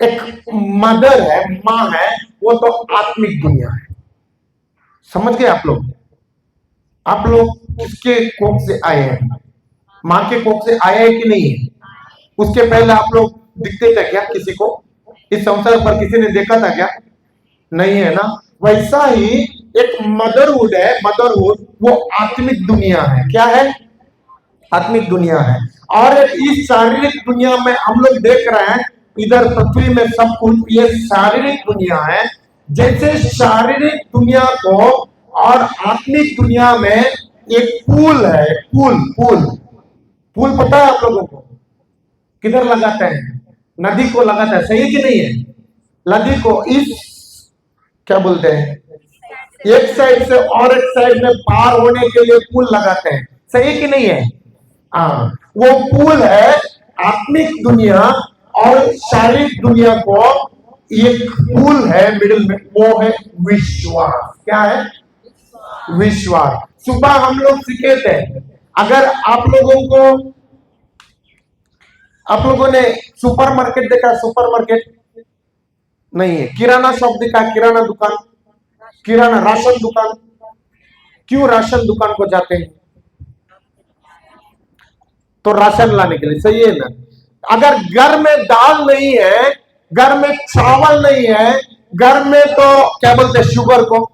एक मदर है, मां है, वो तो आत्मिक दुनिया है। समझ गए आप लोग? आप लोग किसके कोख से आए हैं? मां के कोख से आए हैं कि नहीं है? उसके पहले आप लोग दिखते थे क्या किसी को? इस संसार पर किसी ने देखा था क्या? नहीं है ना? वैसा ही एक मदरहुड है, मदरहुड वो आत्मिक दुनिया है। क्या है? आत्मिक दुनिया है। और इस शारीरिक दुनिया में हम लोग देख रहे हैं, इधर पृथ्वी में सब कुछ ये शारीरिक दुनिया है। जैसे शारीरिक दुनिया को और आत्मिक दुनिया में एक पुल है, पुल पुल पुल पता है आप लोगों को? किधर लगाते हैं? नदी को लगाता है, सही है कि नहीं है? नदी को इस क्या बोलते हैं, एक साइड से और एक साइड में पार होने के लिए पुल लगाते हैं, सही है कि नहीं है? हाँ, वो पुल है आत्मिक दुनिया और शारीरिक दुनिया को, एक पुल है मिडिल में, वो है विश्वास। क्या है? विश्वास। सुबह हम लोग सीखे थे, अगर आप लोगों ने सुपरमार्केट देखा? सुपरमार्केट नहीं है, किराना शॉप देखा? किराना दुकान, किराना राशन दुकान। क्यों राशन दुकान को जाते हैं? तो राशन लाने के लिए, सही है ना? अगर घर में दाल नहीं है, घर में चावल नहीं है, घर में तो क्या बोलते हैं शुगर को,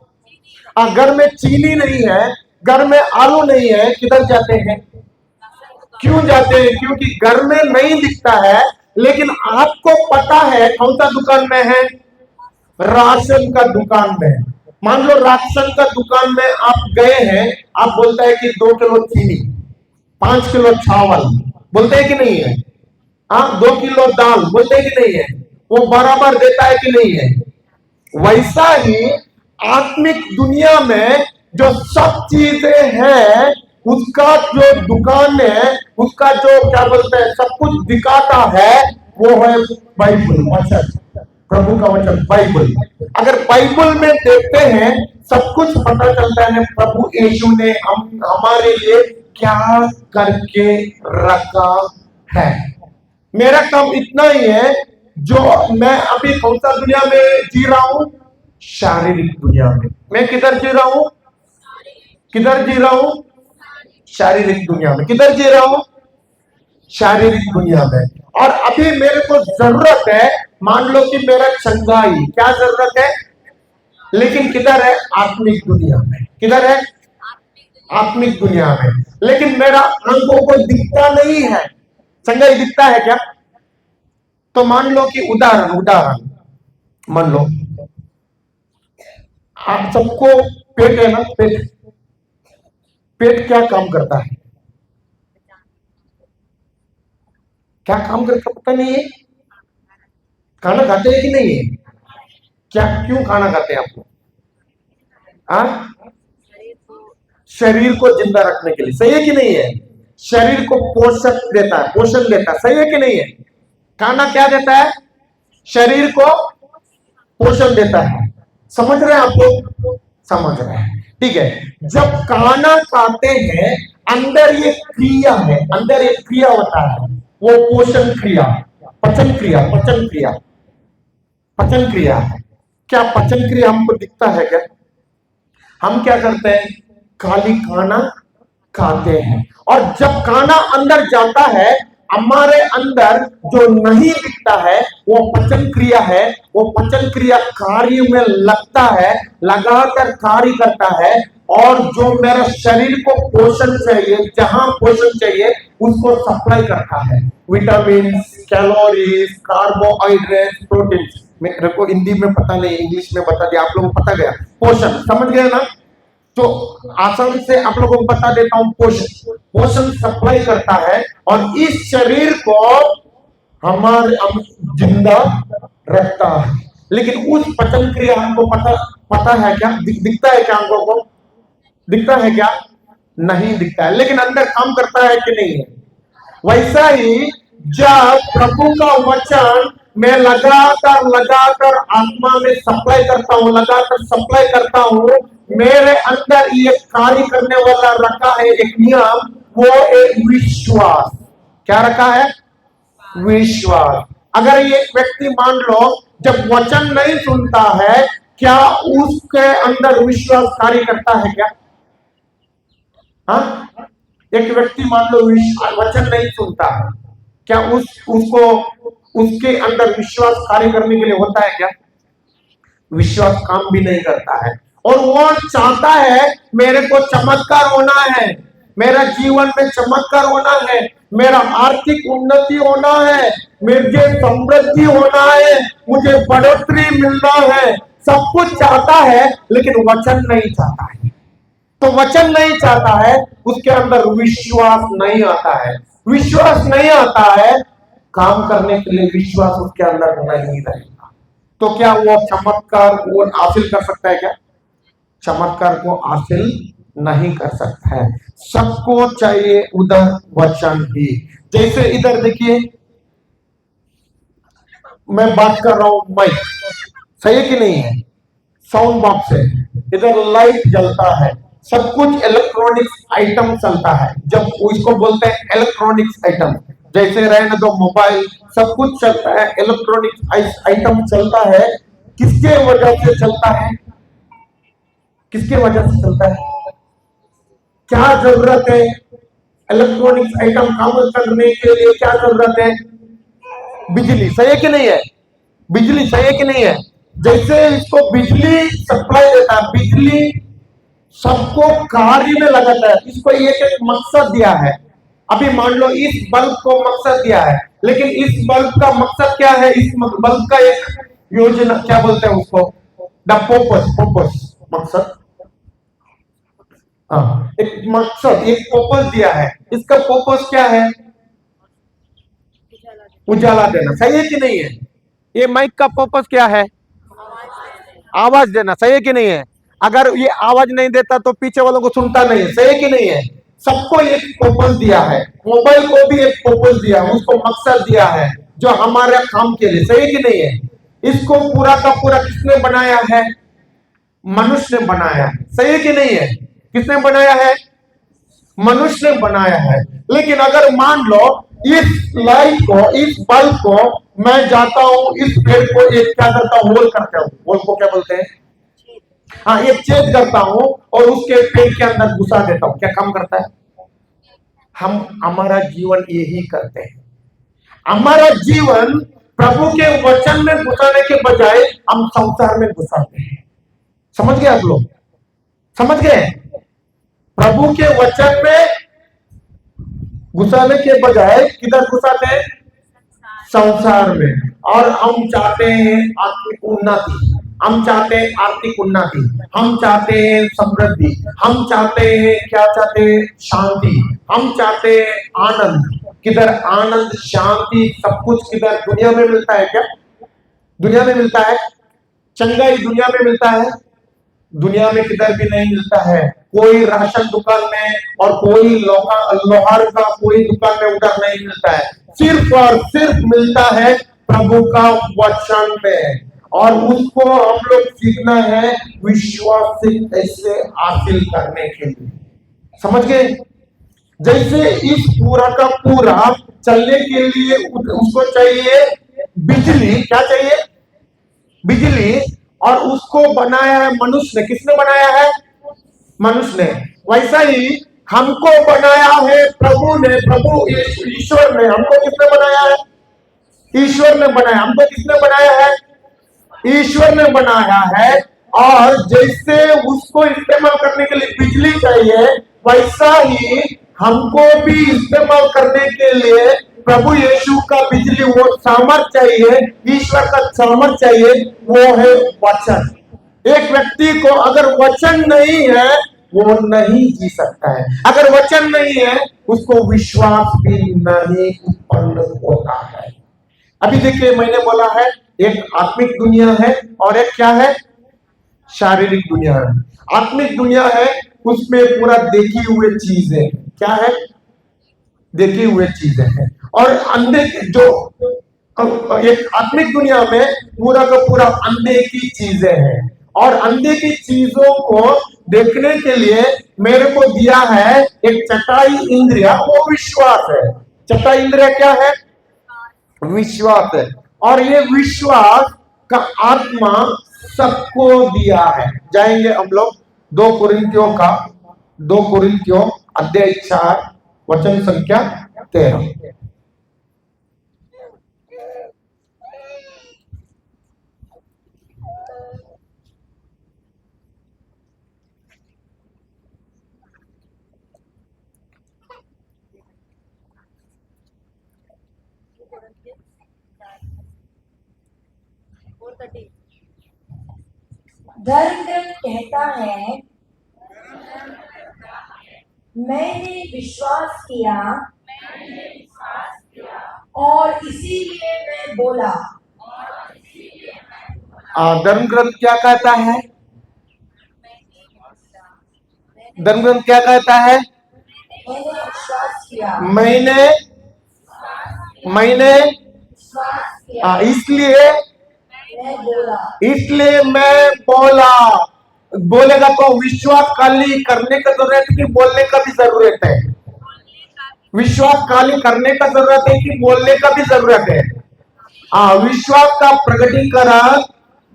घर में चीनी नहीं है, घर में आलू नहीं है, किधर जाते हैं? क्यों जाते हैं? क्योंकि घर में नहीं दिखता है, लेकिन आपको पता है कौन सा दुकान में है? राशन का दुकान में। मान लो राशन का दुकान में आप गए हैं, आप बोलता है कि 2 किलो चीनी, 5 किलो चावल, बोलते हैं कि नहीं है? हाँ, 2 किलो दाल, बोलते हैं कि नहीं है? वो बराबर देता है कि नहीं है? वैसा ही आत्मिक दुनिया में जो सब चीजें हैं, उसका जो दुकान है, उसका जो क्या बोलते हैं सब कुछ दिखाता है, वो है बाइबल, वचन, प्रभु का वचन, बाइबल। अगर बाइबल में देखते हैं, सब कुछ पता चलता है प्रभु यीशु ने हमारे लिए क्या करके रखा है। मेरा काम इतना ही है, जो मैं अभी कौन सा दुनिया में जी रहा हूं? शारीरिक दुनिया में। मैं किधर जी रहा हूं? किधर जी रहा हूं? शारीरिक दुनिया में। किधर जी रहा हूं? शारीरिक दुनिया में। और अभी मेरे को जरूरत है, मान लो कि मेरा चंगाई, क्या जरूरत है? लेकिन किधर है? आत्मिक दुनिया में। किधर है? आत्मिक दुनिया में। लेकिन मेरा आंखों को दिखता नहीं है। चंगाई दिखता है क्या? तो मान लो कि उदाहरण मान लो आप सबको पेट है ना, पेट क्या काम करता है? क्या काम करता पता नहीं है? खाना खाते हैं कि नहीं है? क्या, क्यों खाना खाते हैं आपको? शरीर को जिंदा रखने के लिए, सही है कि नहीं है? शरीर को पोषक देता है, पोषण देता है, सही है कि नहीं है? खाना क्या देता है? शरीर को पोषण देता है। समझ रहे हैं आप लोग? समझ रहे हैं, ठीक है। जब खाना खाते हैं, अंदर ये क्रिया है, अंदर एक क्रिया होता है, वो पोषण क्रिया, पचन क्रिया, पचन क्रिया, पचन क्रिया है। क्या पचन क्रिया हमको दिखता है क्या? हम क्या करते हैं? खाली खाना खाते हैं, और जब खाना अंदर जाता है, हमारे अंदर जो नहीं दिखता है वो पचन क्रिया है। वो पचन क्रिया कार्य में लगता है, लगातार कार्य करता है, और जो मेरा शरीर को पोषण चाहिए, जहां पोषण चाहिए उसको सप्लाई करता है। Vitamin, calories, carbohydrate, protein. मेरे को हिंदी में पता नहीं, इंग्लिश में बता दिया, आप लोगों को पता गया। पोषण समझ गए ना? तो आसान से आप लोगों को बता देता हूं, पोषण सप्लाई करता है, और इस शरीर को हमारे जिंदा रखता है। लेकिन उस पचन क्रिया हमको पता है क्या? दिखता है क्या आंखों को? दिखता है क्या? नहीं दिखता है, लेकिन अंदर काम करता है कि नहीं है? वैसा ही जब प्रभु का वचन मैं लगातार आत्मा में सप्लाई करता हूं, लगातार सप्लाई करता हूं, मेरे अंदर ये कार्य करने वाला रखा है एक नियम, वो एक विश्वास। क्या रखा है? विश्वास। अगर ये व्यक्ति मान लो जब वचन नहीं सुनता है, क्या उसके अंदर विश्वास कार्य करता है क्या? हाँ, एक व्यक्ति मान लो वचन नहीं सुनता है, क्या उसको उसके अंदर विश्वास कार्य करने के लिए होता है क्या? विश्वास काम भी नहीं करता है। और वो चाहता है मेरे को चमत्कार होना है, मेरा जीवन में चमत्कार होना है, मेरा आर्थिक उन्नति होना है, मुझे समृद्धि होना है, मुझे बढ़ोतरी मिलना है, सब कुछ चाहता है, लेकिन वचन नहीं चाहता है। तो वचन नहीं चाहता है, उसके अंदर विश्वास नहीं आता है। विश्वास नहीं आता है, काम करने के लिए विश्वास उसके अंदर नहीं रहेगा, तो क्या वो चमत्कार वो हासिल कर सकता है क्या? चमत्कार को हासिल नहीं कर सकता है। सबको चाहिए उधर वचन ही। जैसे इधर देखिए, मैं बात कर रहा हूं माइक, सही है कि नहीं है? साउंड बॉक्स है, इधर लाइट जलता है, सब कुछ इलेक्ट्रॉनिक्स आइटम चलता है। जब उसको बोलते हैं इलेक्ट्रॉनिक्स आइटम, जैसे रहे ना तो मोबाइल, सब कुछ चलता है, इलेक्ट्रॉनिक्स आइटम चलता है। किसके वजह से चलता है? किसके वजह से चलता है? क्या जरूरत है? इलेक्ट्रॉनिक्स आइटम काम करने के लिए क्या जरूरत है? बिजली, सही है कि नहीं है? बिजली, सही है कि नहीं है? जैसे इसको बिजली सप्लाई देता है, बिजली सबको कार्य में लगाता है, इसको एक मकसद दिया है। अभी मान लो इस बल्ब को मकसद दिया है, लेकिन इस बल्ब का मकसद क्या है? इस बल्ब का एक योजना, क्या बोलते हैं उसको? द पर्पस, मकसद। हाँ, एक मकसद, एक पर्पस दिया है। इसका पर्पस क्या है? उजाला देना, सही है कि नहीं है? ये माइक का पर्पस क्या है? आवाज देना, सही है कि नहीं है? अगर ये आवाज नहीं देता तो पीछे वालों को सुनता नहीं है, सही है कि नहीं है? सबको एक पर्पस दिया है, मोबाइल को भी एक पर्पस दिया है, उसको मकसद दिया है जो हमारे काम के लिए, सही है कि नहीं है? इसको पूरा का पूरा किसने बनाया है? मनुष्य ने बनाया है, सही है कि नहीं है? किसने बनाया है? मनुष्य ने बनाया है। लेकिन अगर मान लो इस लाइट को, इस बल्ब को मैं जाता हूं, इस पेड़ को एक क्या करता हूं? होल करता हूं। होल को क्या बोलते हैं? हाँ, एक छेद करता हूं और उसके पेड़ के अंदर घुसा देता हूं। क्या काम करता है? हम हमारा जीवन यही करते हैं। हमारा जीवन प्रभु के वचन में घुसाने के बजाय हम संसार में घुसाते हैं। समझ गए आप लोग? समझ गए? प्रभु के वचन में घुसाने के बजाय किधर घुसाते हैं? संसार में। और हम चाहते हैं आर्थिक उन्नति, हम चाहते हैं आर्थिक उन्नति, हम चाहते हैं समृद्धि, हम चाहते हैं, क्या चाहते हैं? शांति, हम चाहते हैं आनंद। किधर आनंद, शांति, सब कुछ किधर? दुनिया में मिलता है क्या? दुनिया में मिलता है? चंगाई दुनिया में मिलता है? दुनिया में किधर भी नहीं मिलता है। कोई राशन दुकान में और कोई लोहार का कोई दुकान में उधर नहीं मिलता है। सिर्फ और सिर्फ मिलता है प्रभु का वचन में, और उसको हम लोग सीखना है विश्वास से कैसे हासिल करने के लिए। समझ गए? जैसे इस पूरा का पूरा चलने के लिए उसको चाहिए बिजली। क्या चाहिए? बिजली। और उसको बनाया है मनुष्य ने। किसने बनाया है? मनुष्य ने। वैसा ही हमको बनाया है प्रभु ने, प्रभु ईश्वर ने। हमको किसने बनाया है? ईश्वर ने बनाया। हमको किसने बनाया है? ईश्वर ने बनाया है। और जैसे उसको इस्तेमाल करने के लिए बिजली चाहिए, वैसा ही हमको भी इस्तेमाल करने के लिए प्रभु यीशु का बिजली, वो सामर्थ चाहिए, ईश्वर का सामर्थ चाहिए, वो है वचन। एक व्यक्ति को अगर वचन नहीं है, वो नहीं जी सकता है। अगर वचन नहीं है, उसको विश्वास भी नहीं उत्पन्न होता है। अभी देखिए, मैंने बोला है एक आत्मिक दुनिया है और एक क्या है, शारीरिक दुनिया है। आत्मिक दुनिया है उसमें पूरा देखी हुए चीजें, क्या है, देखी हुए चीजें हैं। और अंधे जो एक आत्मिक दुनिया में पूरा का पूरा अंधे की चीजें हैं। और अंधे की चीजों को देखने के लिए मेरे को दिया है एक चटाई इंद्रिया, वो विश्वास है। चटाई इंद्रिया क्या है, विश्वास है। और ये विश्वास का आत्मा सबको दिया है। जाएंगे हम लोग 2 कुरिन्थियों अध्याय 4 वचन संख्या 13। धर्म ग्रंथ कहता है, मैंने विश्वास किया और इसीलिए मैं बोला। धर्म ग्रंथ क्या कहता है, धर्म ग्रंथ क्या कहता है, मैंने विश्वास किया, मैंने विश्वास किया, इसलिए मैं बोला। बोलेगा तो विश्वास खाली करने का जरूरत है कि बोलने का भी जरूरत है, विश्वास खाली करने का जरूरत है कि बोलने का भी जरूरत है। विश्वास का प्रकटीकरण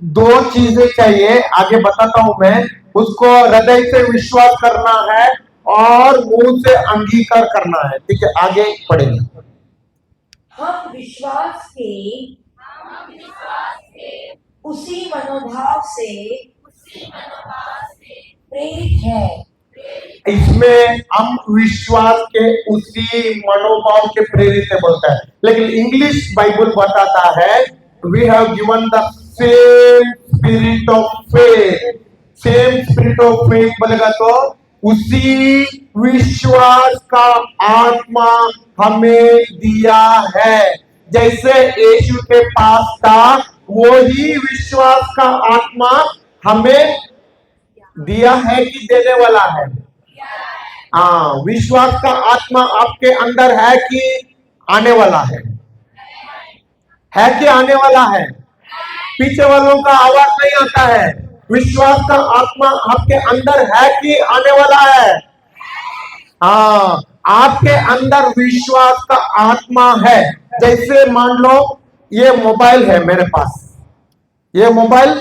2 चीजें चाहिए, आगे बताता हूं मैं। उसको हृदय से विश्वास करना है और मुंह से अंगीकार करना है। ठीक है, आगे पढ़ेंगे। हम विश्वास के उसी मनोभाव से प्रेरित है। इसमें हम विश्वास के उसी मनोभाव के प्रेरित है बोलता है, लेकिन इंग्लिश बाइबल बताता है we have given the same spirit of faith. Same spirit of faith बोलेगा तो उसी विश्वास का आत्मा हमें दिया है। जैसे यीशु के पास था वो ही विश्वास का आत्मा हमें दिया है कि देने वाला है। विश्वास का आत्मा आपके अंदर है कि आने वाला है कि आने वाला है। पीछे वालों का आवाज नहीं आता है। विश्वास का आत्मा आपके अंदर है कि आने वाला है। आपके अंदर विश्वास का आत्मा है। जैसे मान लो ये मोबाइल है मेरे पास, ये मोबाइल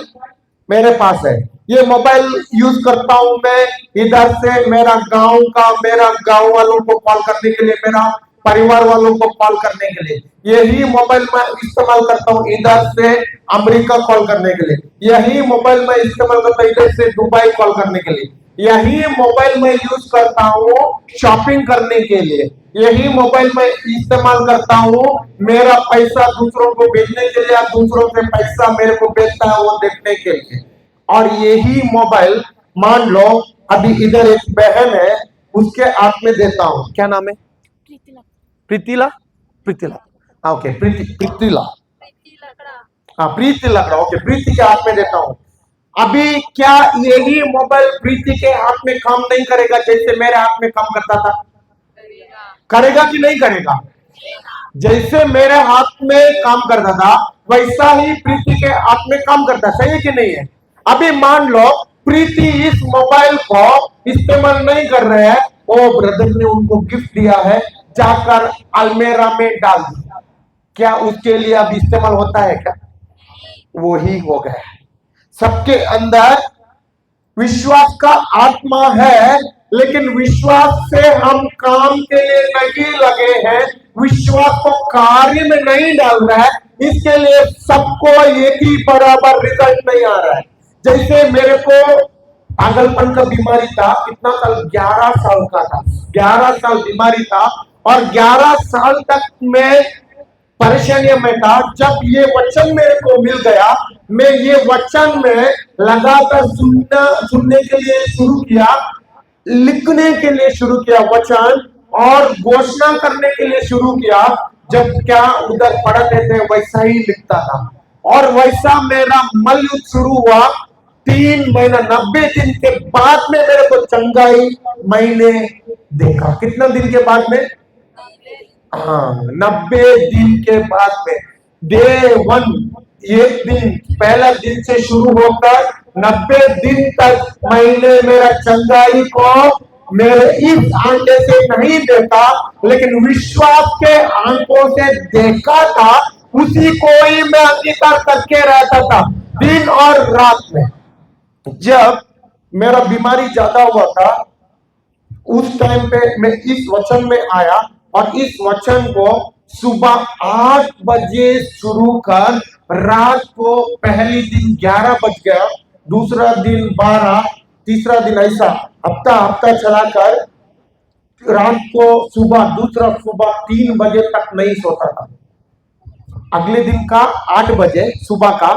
मेरे पास है, ये मोबाइल यूज करता हूं मैं इधर से मेरा गांव वालों को कॉल करने के लिए, मेरा परिवार वालों को कॉल करने के लिए। यही मोबाइल मैं इस्तेमाल करता हूं इधर से अमेरिका कॉल करने के लिए। यही मोबाइल मैं इस्तेमाल करता हूं इधर से दुबई कॉल करने के लिए। यही मोबाइल मैं यूज करता हूँ शॉपिंग करने के लिए। यही मोबाइल मैं इस्तेमाल करता हूँ मेरा पैसा दूसरों को भेजने के लिए, दूसरों से पैसा मेरे को भेजता है वो देखने के लिए। और यही मोबाइल मान लो अभी इधर एक बहन है, उसके हाथ में देता हूँ, क्या नाम है, प्रीतिला, ओके, प्रीतिला, प्रीति लकड़ा, ओके, प्रीति के हाथ में देता हूँ। अभी क्या यही मोबाइल प्रीति के हाथ में काम नहीं करेगा जैसे मेरे हाथ में काम करता था? करेगा कि नहीं करेगा? जैसे मेरे हाथ में काम करता था वैसा ही प्रीति के हाथ में काम करता, सही है कि नहीं है? अभी मान लो प्रीति इस मोबाइल को इस्तेमाल नहीं कर रहे हैं, ओ ब्रदर ने उनको गिफ्ट दिया है, जाकर अलमेरा में डाल दिया, क्या उसके लिए अब इस्तेमाल होता है क्या? वो ही हो गया। सबके अंदर विश्वास का आत्मा है, लेकिन विश्वास से हम काम के लिए नहीं लगे हैं, विश्वास को कार्य में नहीं डाल रहा है, इसके लिए सबको एक ही बराबर रिजल्ट नहीं आ रहा है। जैसे मेरे को पागलपन का बीमारी था, कितना साल, 11 साल का था, 11 साल बीमारी था और 11 साल तक मैं परेशानियों में था। जब ये वचन मेरे को मिल गया, मैं ये वचन में लगातार सुनने के लिए शुरू किया, लिखने के लिए शुरू किया वचन और घोषणा करने के लिए शुरू किया। जब क्या उधर पढ़ते थे वैसा ही लिखता था। और वैसा मेरा मलयुद्ध शुरू हुआ 3 महीना 90 दिन के बाद में मेरे को चंगाई मैंने देखा। कितना दिन के बाद में? हाँ, 90 दिन के बाद में। डे 1 एक दिन पहला दिन से शुरू होकर 90 दिन तक मैंने मेरा चंगाई को मेरे इस आंखें से नहीं देखा, लेकिन विश्वास के आंखों से देखा था। उसी को ही मैं अंगीकार करके रहता था दिन और रात में। जब मेरा बीमारी ज्यादा हुआ था उस टाइम पे मैं इस वचन में आया और इस वचन को सुबह 8 बजे शुरू कर रात को पहली दिन 11 बज गया, दूसरा दिन 12, तीसरा दिन ऐसा हफ्ता चलाकर रात को दूसरा सुबह 3 बजे तक नहीं सोता था। अगले दिन का 8 बजे सुबह का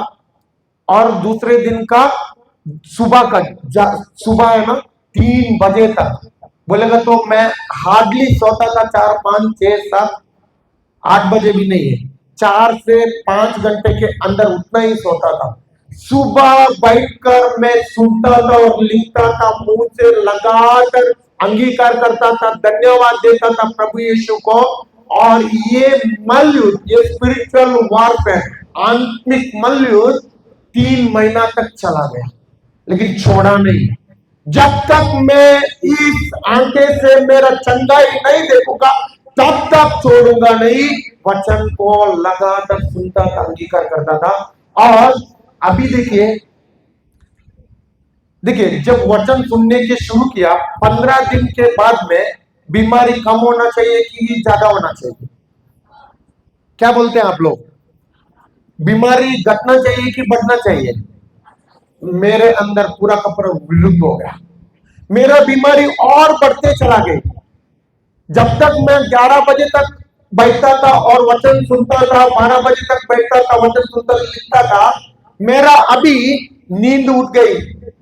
और दूसरे दिन का सुबह है ना 3 बजे तक। बोलेगा तो मैं हार्डली सोता था 4, 5, 6, 7, 8 बजे भी नहीं है, 4 से 5 घंटे के अंदर उतना ही सोता था। सुबह बैठकर मैं सुनता था और लिखता था, मुंह से लगाकर अंगीकार करता था, धन्यवाद देता था प्रभु यीशु को। और ये मलयुद्ध, ये स्पिरिचुअल वॉरफेयर, आत्मिक मलयुद्ध 3 महीना तक चला गया, लेकिन छोड़ा नहीं। जब तक मैं इस आंखें से मेरा चंगाई नहीं देखूंगा तब तक छोड़ूंगा नहीं। वचन को लगातार सुनता था, अंगीकार करता था। और अभी देखिए जब वचन सुनने के शुरू किया 15 दिन के बाद में बीमारी कम होना चाहिए कि ज्यादा होना चाहिए? क्या बोलते हैं आप लोग? बीमारी घटना चाहिए कि बढ़ना चाहिए? मेरे अंदर पूरा का पूरा विरुद्ध हो गया। मेरा बीमारी और बढ़ते चला गई। जब तक मैं 11 बजे तक बैठता था और वचन सुनता था, 12 बजे तक बैठता था, वचन सुनता लिखता था, मेरा अभी नींद उठ गई,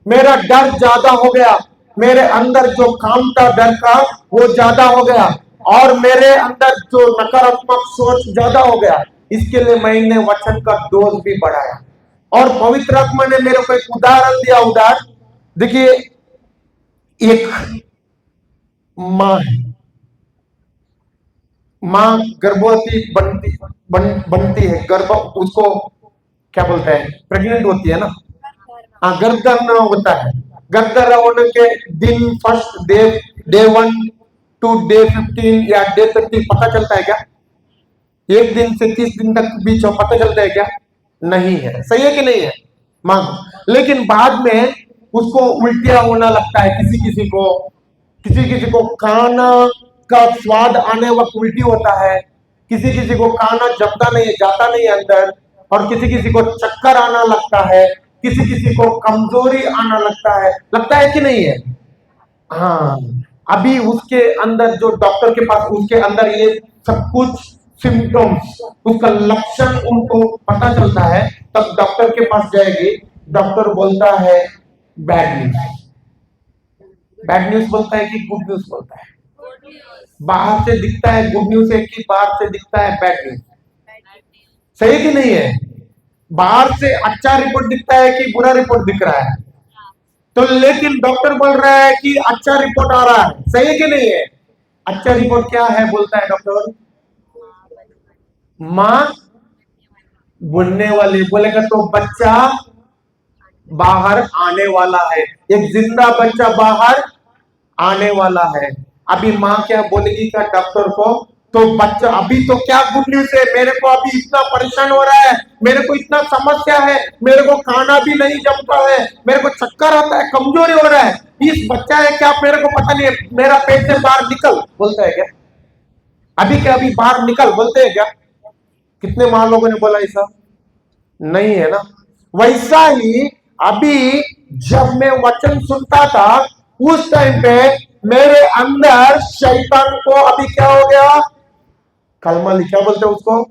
मेरा डर ज्यादा हो गया, मेरे अंदर जो काम था डर का वो ज्यादा हो गया और मेरे अंदर जो नकारात्मक सोच ज्यादा हो गया। इसके लिए मैंने वचन का डोज भी बढ़ाया और पवित्र आत्मा ने मेरे को एक उदाहरण दिया। उदाहरण देखिए, एक माँ है, माँ गर्भवती बनती है, गर्भ उसको क्या बोलते हैं, प्रेग्नेंट होती है ना, हाँ गर्भधारण होता है। गर्भधारण होने के दिन फर्स्ट डे 1 to डे 15 या डे 30 पता चलता है क्या? एक दिन से 30 दिन तक बीच में पता चलता है क्या? नहीं है। सही है कि नहीं है? मांगो। लेकिन बाद में उसको उल्टियां होना लगता है, किसी किसी को खाना का स्वाद आने वक्त उल्टी होता है, किसी को खाना जमता नहीं है, जाता नहीं है अंदर, और किसी को चक्कर आना लगता है, किसी को कमजोरी आना लगता है कि नहीं है? हाँ, अभी उसके अंदर जो डॉक्टर के पास उसके अंदर ये सब कुछ सिम्टम्स, उसका लक्षण उनको पता चलता है, तब डॉक्टर के पास जाएगी। डॉक्टर बोलता है बैड न्यूज बोलता है कि गुड न्यूज बोलता है? बाहर से दिखता है गुड न्यूज है कि बाहर से दिखता है बैड न्यूज? सही कि नहीं है? बाहर से अच्छा रिपोर्ट दिखता है कि बुरा रिपोर्ट दिख रहा है? तो लेकिन डॉक्टर बोल रहा है कि अच्छा रिपोर्ट आ रहा है। सही है कि नहीं है? अच्छा रिपोर्ट क्या है बोलता है डॉक्टर? मां बनने वाली। बोलेगा तो बच्चा बाहर आने वाला है, एक जिंदा बच्चा बाहर आने वाला है। अभी मां क्या बोलेगी क्या डॉक्टर को? तो बच्चा अभी तो क्या गुड न्यूज है, मेरे को अभी इतना परेशान हो रहा है, मेरे को इतना समस्या है, मेरे को खाना भी नहीं जमता है, मेरे को चक्कर आता है, कमजोरी हो रहा है, इस बच्चा है क्या मेरे को पता नहीं है, मेरा पेट से बाहर निकल बोलता है क्या? अभी बाहर निकल बोलते हैं क्या? कितने मां लोगों ने बोला ऐसा? नहीं है ना? वैसा ही अभी जब मैं वचन सुनता था उस टाइम पे मेरे अंदर शैतान को अभी क्या हो गया? कलमली, क्या बोलते हैं उसको?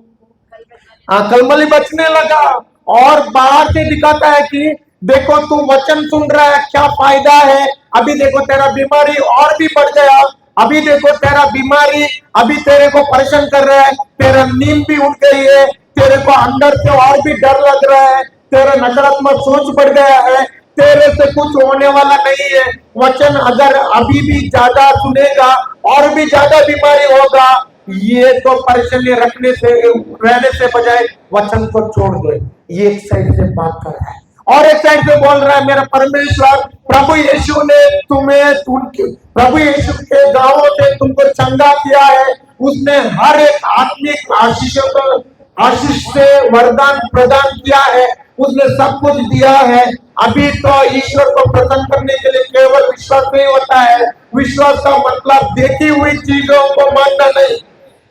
कलमली बचने लगा और बाहर से दिखाता है कि देखो तू वचन सुन रहा है, क्या फायदा है, अभी देखो तेरा बीमारी और भी बढ़ गया, अभी देखो तेरा बीमारी अभी तेरे को परेशान कर रहा है, तेरा नींद भी उठ गई है, तेरे को अंदर से और भी डर लग रहा है, तेरा नकारात्मक सोच बढ़ गया है, तेरे से कुछ होने वाला नहीं है, वचन अगर अभी भी ज्यादा सुनेगा और भी ज्यादा बीमारी होगा, ये तो परेशानी रखने से रहने से बजाय वचन को छोड़ दो। ये एक साइड से बात कर रहा है और एक साइड से बोल रहा है, मेरा परमेश्वर प्रभु यीशु ने प्रभु यीशु के गांवों से तुमको चंगा किया है, उसने हर एक आत्मिक आशीष से वरदान प्रदान किया है, उसने सब कुछ दिया है। अभी तो ईश्वर को प्रसन्न करने के लिए केवल विश्वास नहीं होता है। विश्वास का मतलब देखी हुई चीजों को मानना नहीं,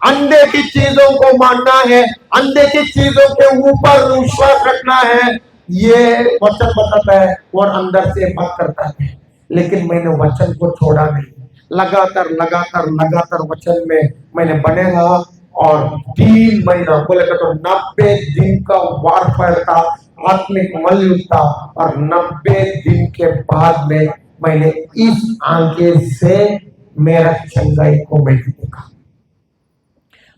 अंधे की चीजों को मानना है, अंधे की चीजों के ऊपर विश्वास रखना है। ये वचन बताता है और अंदर से बात करता है। लेकिन मैंने वचन को छोड़ा नहीं, लगातार लगातार लगातार वचन में मैंने बने रहा और 3 महीना बोले तो 90 दिन का वारफेयर था, आत्मिक मल्ल था। और 90 दिन के बाद में मैंने इस आंखें से मेरा चंगाई को मैंने देखा।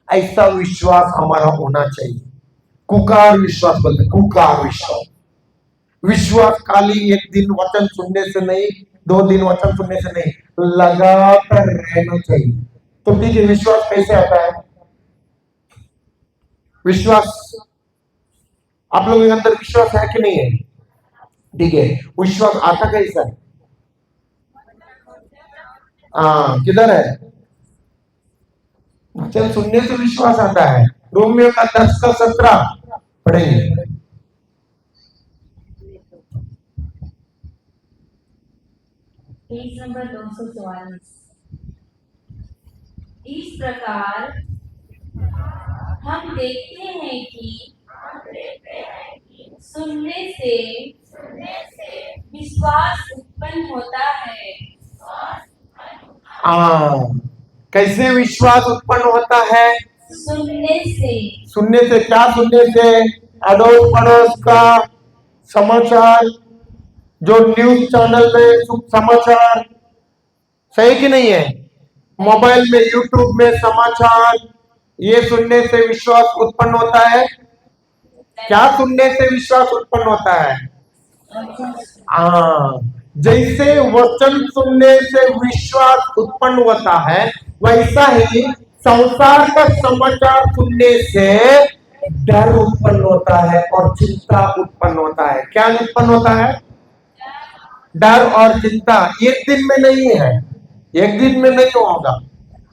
ऐसा विश्वास हमारा होना चाहिए। कुकार विश्वास बोलते, कुकार विश्वास। विश्वास खाली एक दिन वचन सुनने से नहीं, 2 दिन वचन सुनने से नहीं, लगातार रहना चाहिए। तो ठीक है, विश्वास कैसे आता है? विश्वास आप लोगों के अंदर विश्वास है कि नहीं है? ठीक है, विश्वास आता कैसा है? किधर है? वचन सुनने से विश्वास आता है। रोमियो का 10 का 17 पढ़ेंगे। Page number 244। इस प्रकार हम देखते हैं कि सुनने से विश्वास उत्पन्न होता है। कैसे विश्वास उत्पन्न होता है? सुनने से। सुनने से क्या? सुनने से अड़ोस पड़ोस का समाचार, जो न्यूज चैनल में समाचार, सही कि नहीं है? मोबाइल में, यूट्यूब में समाचार, ये सुनने से विश्वास उत्पन्न होता है। क्या सुनने से विश्वास उत्पन्न होता है? जैसे वचन सुनने से विश्वास उत्पन्न होता है, वैसा ही संसार का समाचार सुनने से डर उत्पन्न होता है और चिंता उत्पन्न होता है। क्या उत्पन्न होता है? डर और चिंता। एक दिन में नहीं है, एक दिन में नहीं होगा।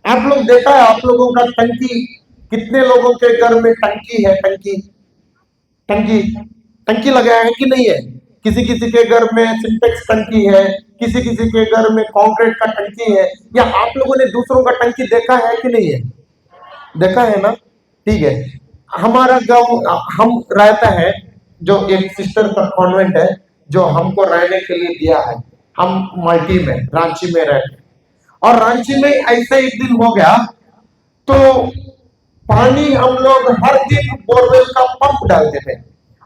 आप लोग देखा है, आप लोगों का टंकी, कितने लोगों के घर में टंकी है? टंकी लगाया है कि नहीं है? किसी किसी के घर में सिंटेक्स टंकी है, किसी किसी के घर में कंक्रीट का टंकी है। या आप लोगों ने दूसरों का टंकी देखा है कि नहीं है? देखा है ना? ठीक है, हमारा गांव हम रहता है, जो एक सिस्टर का कॉन्वेंट है जो हमको रहने के लिए दिया है। हम मल्टी में, रांची में रहते हैं। और रांची में ऐसा एक दिन हो गया तो पानी हम लोग हर दिन बोरवेल का पंप डालते थे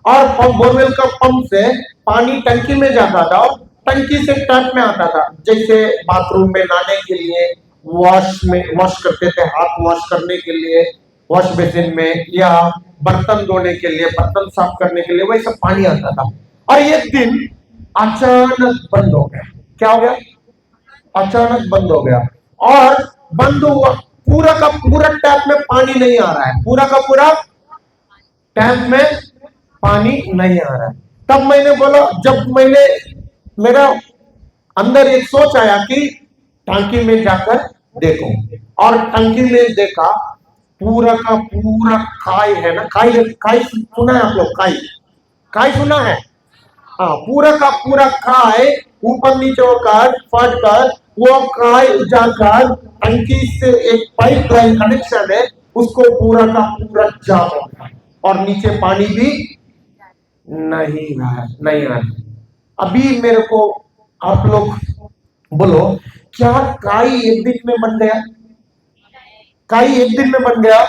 और बोरवेल का पंप से पानी टंकी में जाता था और टंकी से टैप में आता था। जैसे बाथरूम में नहाने के लिए, वॉश करते थे, हाथ वॉश करने के लिए वॉश बेसिन में, या बर्तन धोने के लिए, बर्तन साफ करने के लिए, वैसा पानी आता था। और एक दिन अचानक बंद हो गया। क्या हो गया? अचानक बंद हो गया। और बंद हुआ, पूरा का पूरा टैप में पानी नहीं आ रहा है, पूरा का पूरा टैप में पानी नहीं आ रहा है। तब मैंने बोला, जब मेरा अंदर एक सोच आया कि टंकी में जाकर देखो, और टंकी में देखा, पूरा का पूरा काई है ना, काई सुना है आप लोग? काई सुना है? हाँ, पूरा का पूरा काई ऊपर नीचे होकर फट कर, वो काई जाकर टंकी से एक पाइप लाइन कनेक्शन है, उसको पूरा का पूरा जाम हो गया और नीचे पानी भी नहीं रहा। अभी मेरे को आप लोग बोलो, क्या काई एक दिन में बन गया? काई एक दिन में बन गया?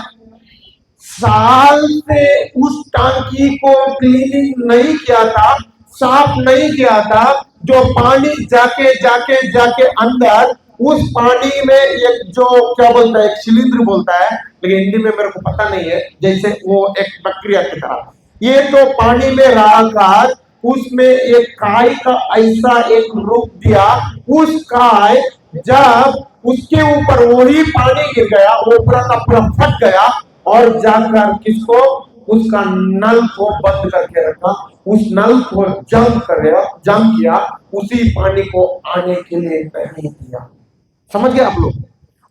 साल से उस टांकी को क्लीनिंग नहीं किया था, साफ नहीं किया था, जो पानी जाके अंदर, उस पानी में एक जो क्या बोलता है, एक शिलींध्र बोलता है, लेकिन हिंदी में मेरे को पता नहीं है, जैसे वो एक प्रक्रिया की तरह। ये तो पानी में रहकर उसमें एक काय का ऐसा एक रूप दिया। उस काय जब उसके ऊपर वही पानी गिर गया, वो पूरा का पूरा फट गया और जाकर किसको, उसका नल को बंद करके रखा। उस नल को जम किया, उसी पानी को आने के लिए नहीं दिया। समझ गए आप लोग?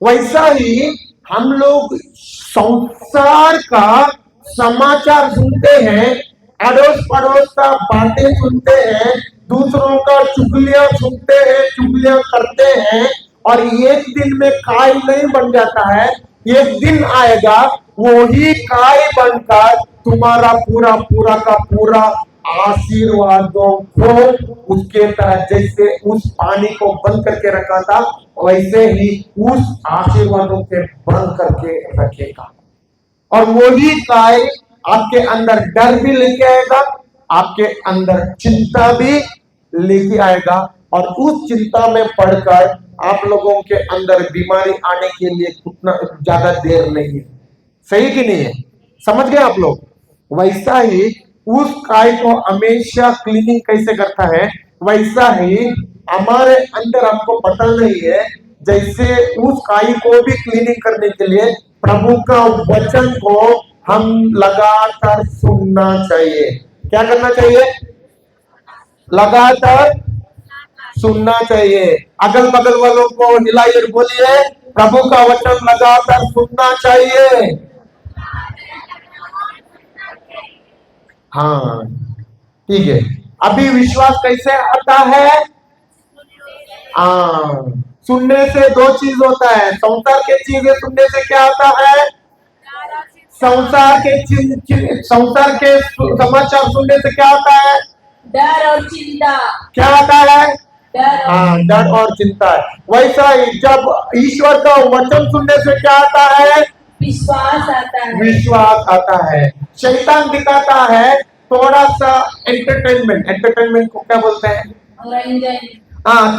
वैसा ही हम लोग संसार का समाचार सुनते हैं, अड़ोस पड़ोस का बातें सुनते हैं, दूसरों का चुगलियां सुनते हैं, चुगलियां करते हैं, और एक दिन में काय नहीं बन जाता है। एक दिन आएगा वही काय बनकर तुम्हारा पूरा पूरा का पूरा आशीर्वादों को उसके तरह, जैसे उस पानी को बंद करके रखा था वैसे ही उस आशीर्वादों के बंद करके रखेगा। और वही काय आपके अंदर डर भी लेके आएगा, आपके अंदर चिंता भी लेके आएगा, और उस चिंता में पड़कर आप लोगों के अंदर बीमारी आने के लिए उतना ज्यादा देर नहीं है। सही कि नहीं है? समझ गए आप लोग? वैसा ही उस काय को हमेशा क्लीनिंग कैसे करता है, वैसा ही हमारे अंदर हमको पता नहीं है, जैसे उस काय को भी क्लीनिंग करने के लिए प्रभु का वचन को हम लगातार सुनना चाहिए। क्या करना चाहिए? लगातार सुनना चाहिए। अगल बगल वालों को हिलाइए, बोलिए प्रभु का वचन लगातार सुनना चाहिए। हाँ, ठीक है। अभी विश्वास कैसे आता है? सुनने से दो चीज होता है। संसार के चीजें सुनने से क्या आता है? संसार के समाचार सुनने से क्या आता है? डर और चिंता। क्या आता है? डर। डर और चिंता है। वैसा ही जब ईश्वर का वचन सुनने से क्या आता है? विश्वास आता है। विश्वास आता है। शैतान दिखाता है थोड़ा सा एंटरटेनमेंट। एंटरटेनमेंट को क्या बोलते हैं? मनोरंजन।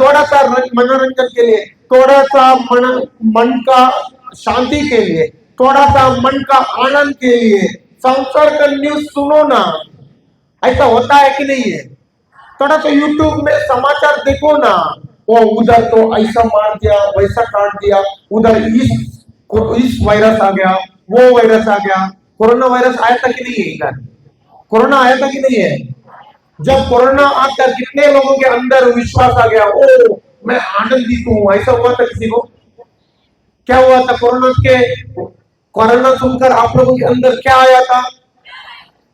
थोड़ा सा मनोरंजन के लिए, थोड़ा सा मन का शांति के लिए, थोड़ा सा मन का आनंद के लिए संसार का न्यूज सुनो ना। ऐसा होता है कि नहीं है? थोड़ा सा यूट्यूब में समाचार देखो ना, वो उधर तो ऐसा मार दिया, वैसा काट दिया, उधर इस वायरस आ गया, वो वायरस आ गया। कोरोना वायरस आया था कि नहीं है? इधर कोरोना आया था कि नहीं है? जब कोरोना आकर कितने लोगों के अंदर विश्वास आ गया, ओ मैं आनंदित हूं। ऐसा हुआ था किसी को? क्या हुआ था? कोरोना सुनकर आप लोगों के अंदर क्या आया था?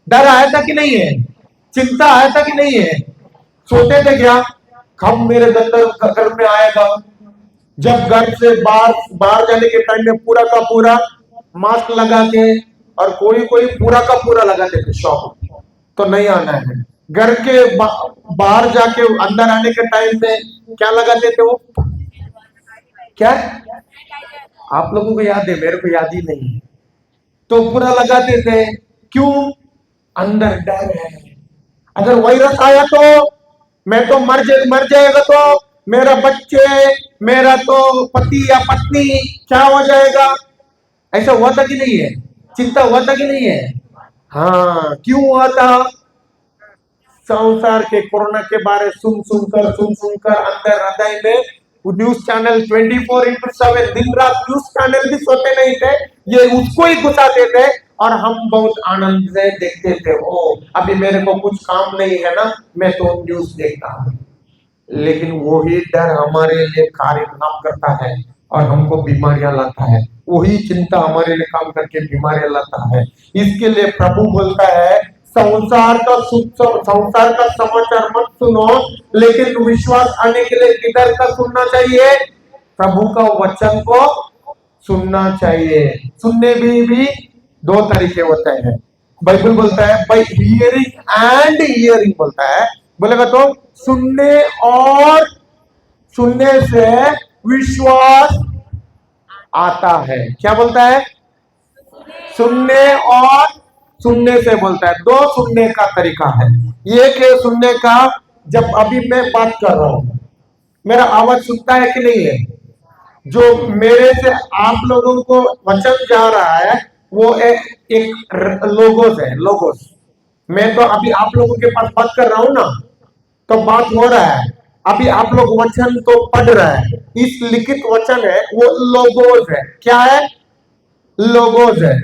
डर आया था कि नहीं है? चिंता आया था कि नहीं है? सोचते थे क्या कब मेरे घर में आएगा? जब घर से बाहर जाने के टाइम में पूरा का पूरा मास्क लगा के, और कोई पूरा का पूरा लगाते थे शॉप, तो नहीं आना है। घर के बाहर जाके अंदर आने के टाइम में क्या लगाते थे वो? क्या? आप लोगों को याद है, मेरे को याद ही नहीं। तो पूरा लगाते थे। क्यों? अंदर डर है, अगर वायरस आया तो मैं तो मर जाएगा, तो मेरा बच्चे, मेरा तो पति या पत्नी क्या हो जाएगा? ऐसा हुआ था कि नहीं है? चिंता हुआ था कि नहीं है? हाँ, क्यों हुआ था? संसार के कोरोना के बारे सुनकर अंदर हृदय में न्यूज चैनल 24/7 दिन रात न्यूज चैनल भी सोते नहीं थे, ये उसको ही घुसाते थे, और हम बहुत आनंद से देखते थे। ओ अभी मेरे को कुछ काम नहीं है ना, मैं तो न्यूज देखता हूँ। लेकिन वही डर हमारे लिए कार्य काम करता है और हमको बीमारियां लाता है। वही चिंता हमारे लिए काम करके बीमारियां लाता है। इसके लिए प्रभु बोलता है संसार का समाचार मत सुनो, लेकिन विश्वास आने के लिए किधर का सुनना चाहिए? प्रभु का वचन को सुनना चाहिए। सुनने भी दो तरीके होते हैं। बाइबल बोलता है बाय हियरिंग एंड हियरिंग बोलता है। बोलेगा तो सुनने और सुनने से विश्वास आता है। क्या बोलता है? सुनने और सुनने से बोलता है। दो सुनने का तरीका है। एक है सुनने का, जब अभी मैं बात कर रहा हूं, मेरा आवाज सुनता है कि नहीं है? जो मेरे से आप लोगों को वचन जा रहा है वो एक लोगोस है, लोगोस। मैं तो अभी आप लोगों के पास बात कर रहा हूं ना, तो बात हो रहा है। अभी आप लोग वचन तो पढ़ रहे हैं, इस लिखित वचन है वो लोगोस है। क्या है? लोगोस है।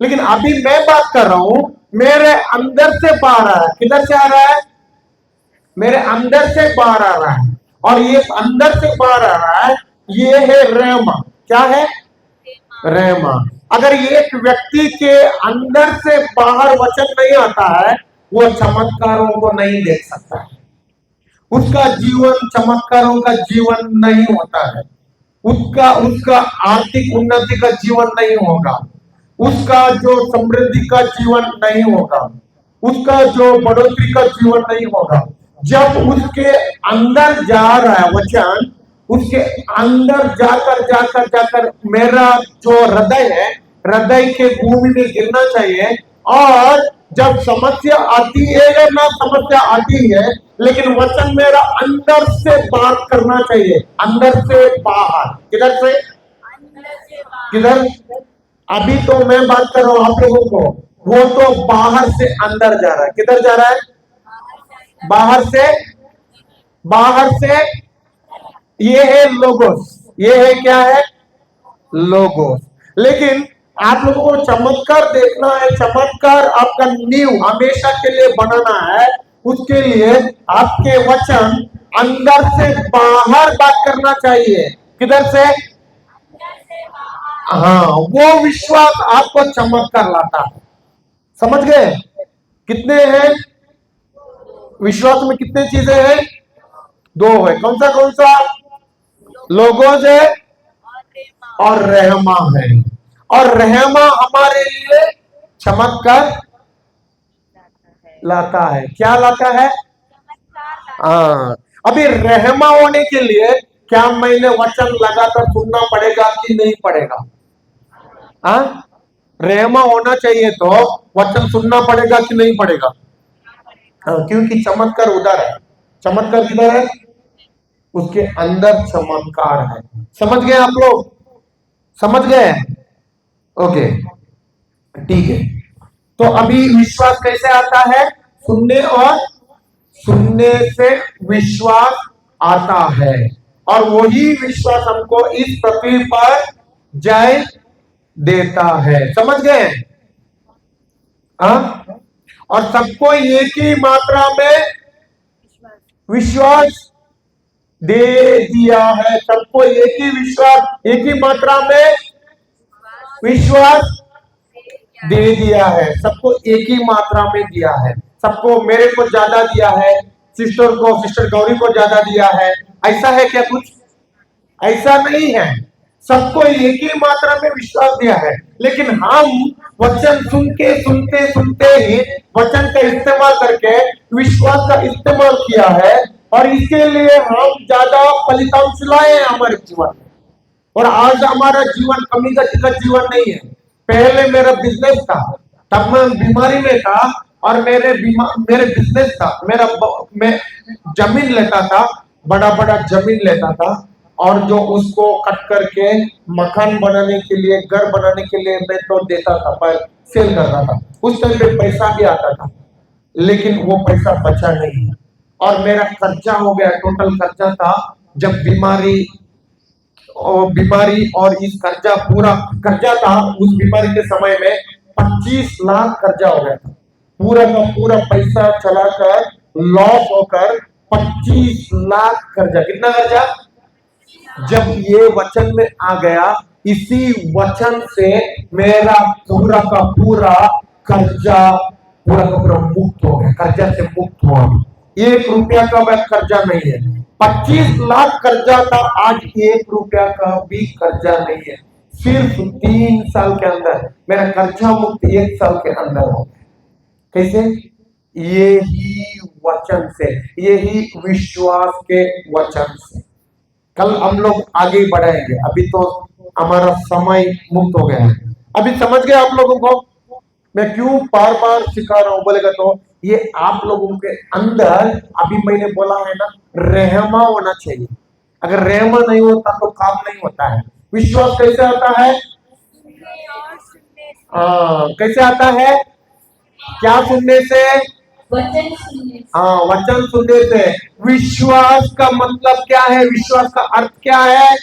लेकिन अभी मैं बात कर रहा हूं, मेरे अंदर से बाहर आ रहा है। किधर से आ रहा है? मेरे अंदर से बाहर आ रहा है। और ये अंदर से बाहर आ रहा है, ये है रेमा। क्या है? रेमा। अगर एक व्यक्ति के अंदर से बाहर वचन नहीं आता है, वो चमत्कारों को नहीं देख सकता है। उसका जीवन चमत्कारों का जीवन नहीं होता है। उसका उसका आर्थिक उन्नति का जीवन नहीं होगा। उसका जो समृद्धि का जीवन नहीं होगा। उसका जो बढ़ोतरी का जीवन नहीं होगा। जब उसके अंदर जा रहा है वचन, उसके अंदर जाकर जाकर जाकर मेरा जो हृदय है, हृदय के भूमि में गिरना चाहिए। और जब समस्या आती है या ना समस्या आती है, लेकिन वचन मेरा अंदर से बात करना चाहिए, अंदर से बाहर। किधर से? किधर? अभी तो मैं बात कर रहा हूं आप लोगों को, वो तो बाहर से अंदर जा रहा है। किधर जा रहा है? बाहर से। बाहर से। ये है लोगोस। ये है क्या है? लोगोस। लेकिन आप लोगों को चमत्कार देखना है, चमत्कार आपका नींव हमेशा के लिए बनाना है। उसके लिए आपके वचन अंदर से बाहर बात करना चाहिए। किधर से? हाँ, वो विश्वास आपको चमत्कार लाता है। समझ गए? कितने हैं विश्वास में? कितने चीजें हैं? दो है। कौन सा? लोगोस है और रहमा है। और रहमा हमारे लिए चमत्कार लाता है। क्या लाता है? हाँ। अभी रहमा होने के लिए क्या मैंने वचन लगाकर सुनना पड़ेगा कि नहीं पड़ेगा? हाँ, रहमा होना चाहिए तो वचन सुनना पड़ेगा कि नहीं पड़ेगा? हाँ, क्योंकि चमत्कार उधर है। चमत्कार किधर है? उसके अंदर चमत्कार है। समझ गए आप लोग? समझ गए? ओके, ठीक है। तो अभी विश्वास कैसे आता है? सुनने, और सुनने से विश्वास आता है। और वही विश्वास हमको इस पृथ्वी पर जय देता है। समझ गए? हाँ? और सबको एक ही मात्रा में विश्वास दे दिया है। सबको एक ही विश्वास, एक ही मात्रा में विश्वास दे दिया है। सबको एक ही मात्रा में दिया है। सबको, मेरे को ज्यादा दिया है, सिस्टर को, सिस्टर गौरी को ज्यादा दिया है। ऐसा है क्या? कुछ ऐसा नहीं है। सबको एक ही मात्रा में विश्वास दिया है। लेकिन हम वचन सुनते सुनते ही वचन का इस्तेमाल करके विश्वास का इस्तेमाल किया है। और इसके लिए हम ज्यादा फलितांश लाए हैं हमारे जीवन में। और आज हमारा जीवन कमी का जीवन नहीं है। पहले मेरा बिजनेस था, तब मैं बीमारी में था, और मेरे बिजनेस था, मैं जमीन लेता था, बड़ा बड़ा जमीन लेता था, और जो उसको कट करके मकान बनाने के लिए, घर बनाने के लिए मैं तो देता था, पर सेल करता था। उस टाइम पे पैसा भी आता था, लेकिन वो पैसा बचा नहीं। और मेरा खर्चा हो गया, टोटल खर्चा था, जब बीमारी और इस कर्जा, पूरा कर्जा था उस बीमारी के समय में 25 लाख कर्जा हो गया था। पूरा का पूरा पैसा चलाकर लॉस होकर 25 लाख कर्जा। कितना कर्जा? जब ये वचन में आ गया, इसी वचन से मेरा पूरा का पूरा कर्जा, पूरा का पूरा मुक्त हो गया। कर्जा से मुक्त हुआ। 1 रुपया का वह कर्जा नहीं है। 25 लाख कर्जा था, आज 1 रुपया का भी कर्जा नहीं है। सिर्फ 3 साल के अंदर मेरा कर्जा मुक्त 1 साल के अंदर हो गया। कैसे? यही वचन से, यही विश्वास के वचन से। कल हम लोग आगे बढ़ाएंगे, अभी तो हमारा समय मुक्त हो गया है। अभी समझ गए आप लोगों को मैं क्यों बार बार सिखा रहा हूं? बोलेगा तो ये आप लोगों के अंदर, अभी मैंने बोला है ना, रहमा होना चाहिए। अगर रहमा नहीं होता तो काम नहीं होता है। विश्वास कैसे आता है? कैसे आता है? क्या सुनने से? वचन सुनने से। वचन सुनने से। विश्वास का मतलब क्या है? विश्वास का अर्थ क्या है?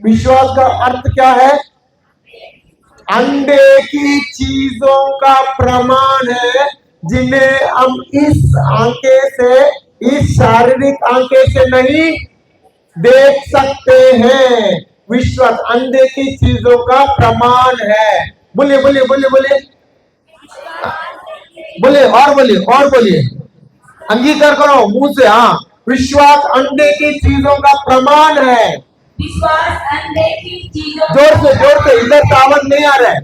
विश्वास का अर्थ क्या है? अनदेखी चीजों का प्रमाण है जिन्हें हम इस आंखें से, इस शारीरिक आंखें से नहीं देख सकते हैं। विश्वास अनदेखी चीजों का प्रमाण है। बोलिए बोलिए बोलिए बोलिए बोलिए और बोलिए, अंगीकार करो मुंह से। हाँ, विश्वास अनदेखी चीजों का प्रमाण है। विश्वास अनदेखी चीजों जोर से, इधर से आवाज नहीं आ रहा है,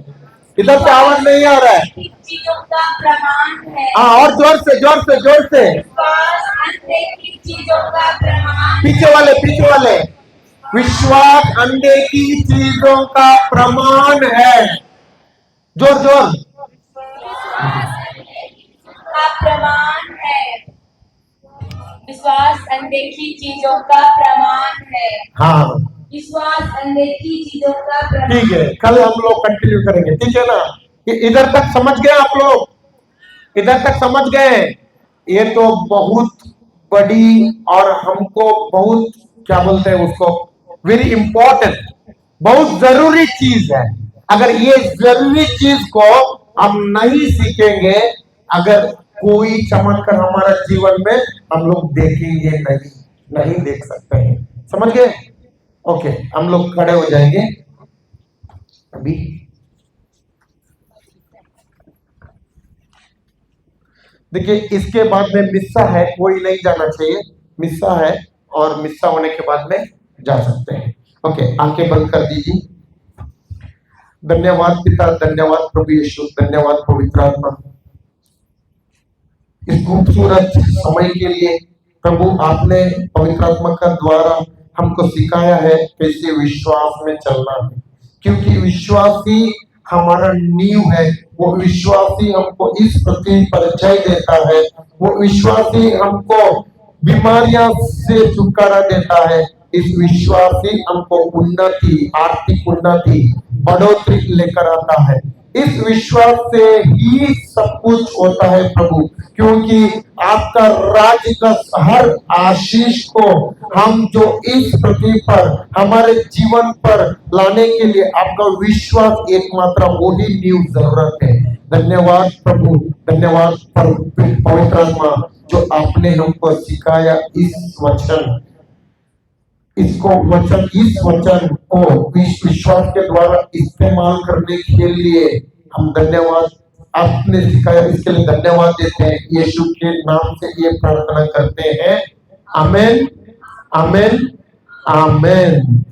इधर से आवाज नहीं आ रहा है। चीजों का प्रमाण है। और जोर से। विश्वास अनदेखी चीजों का प्रमाण। पीछे वाले। विश्वास अनदेखी चीजों का प्रमाण है। जोर। का प्रमाण है। विश्वास अनदेखी चीजों का प्रमाण है। हाँ, विश्वास अनदेखी चीजों का प्रमाण। ठीक है, कल हम लोग कंटिन्यू करेंगे, ठीक है ना? इधर तक समझ गए आप लोग? इधर तक समझ गए? ये तो बहुत बड़ी और हमको बहुत, क्या बोलते हैं उसको, वेरी इंपॉर्टेंट, बहुत जरूरी चीज है। अगर ये जरूरी चीज को हम नहीं सीखेंगे, अगर कोई चमत्कार हमारा जीवन में हम लोग देखेंगे नहीं देख सकते हैं। समझ गए? ओके, हम लोग खड़े हो जाएंगे अभी। देखिए, इसके बाद में मिस्सा है, कोई नहीं जाना चाहिए, मिस्सा है, और मिस्सा होने के बाद में जा सकते हैं। ओके, आंखें बंद कर दीजिए। धन्यवाद पिता, धन्यवाद प्रभु यीशु, धन्यवाद पवित्र आत्मा, इस खूबसूरत समय के लिए। प्रभु, आपने पवित्र आत्मा का द्वारा हमको सिखाया है कैसे विश्वास में चलना है, क्योंकि विश्वास ही हमारा नींव है। वो विश्वास ही हमको इस पृथ्वी पर जय देता है। वो विश्वास ही हमको बीमारियां से छुटकारा देता है। इस विश्वास ही हमको उन्नति, आर्थिक उन्नति, बढ़ोतरी लेकर आता है। इस विश्वास से ही सब कुछ होता है प्रभु, क्योंकि आपका राज्य का हर आशीष को हम जो इस पृथ्वी पर हमारे जीवन पर लाने के लिए आपका विश्वास एकमात्र वही नींव जरूरत है। धन्यवाद प्रभु, धन्यवाद पवित्र आत्मा, जो आपने हमको सिखाया इस वचन को विश्वास के द्वारा इस्तेमाल करने के लिए हम धन्यवाद, आपने सिखाया इसके लिए धन्यवाद देते हैं। यीशु के नाम से ये प्रार्थना करते हैं, आमेन, आमेन, आमेन।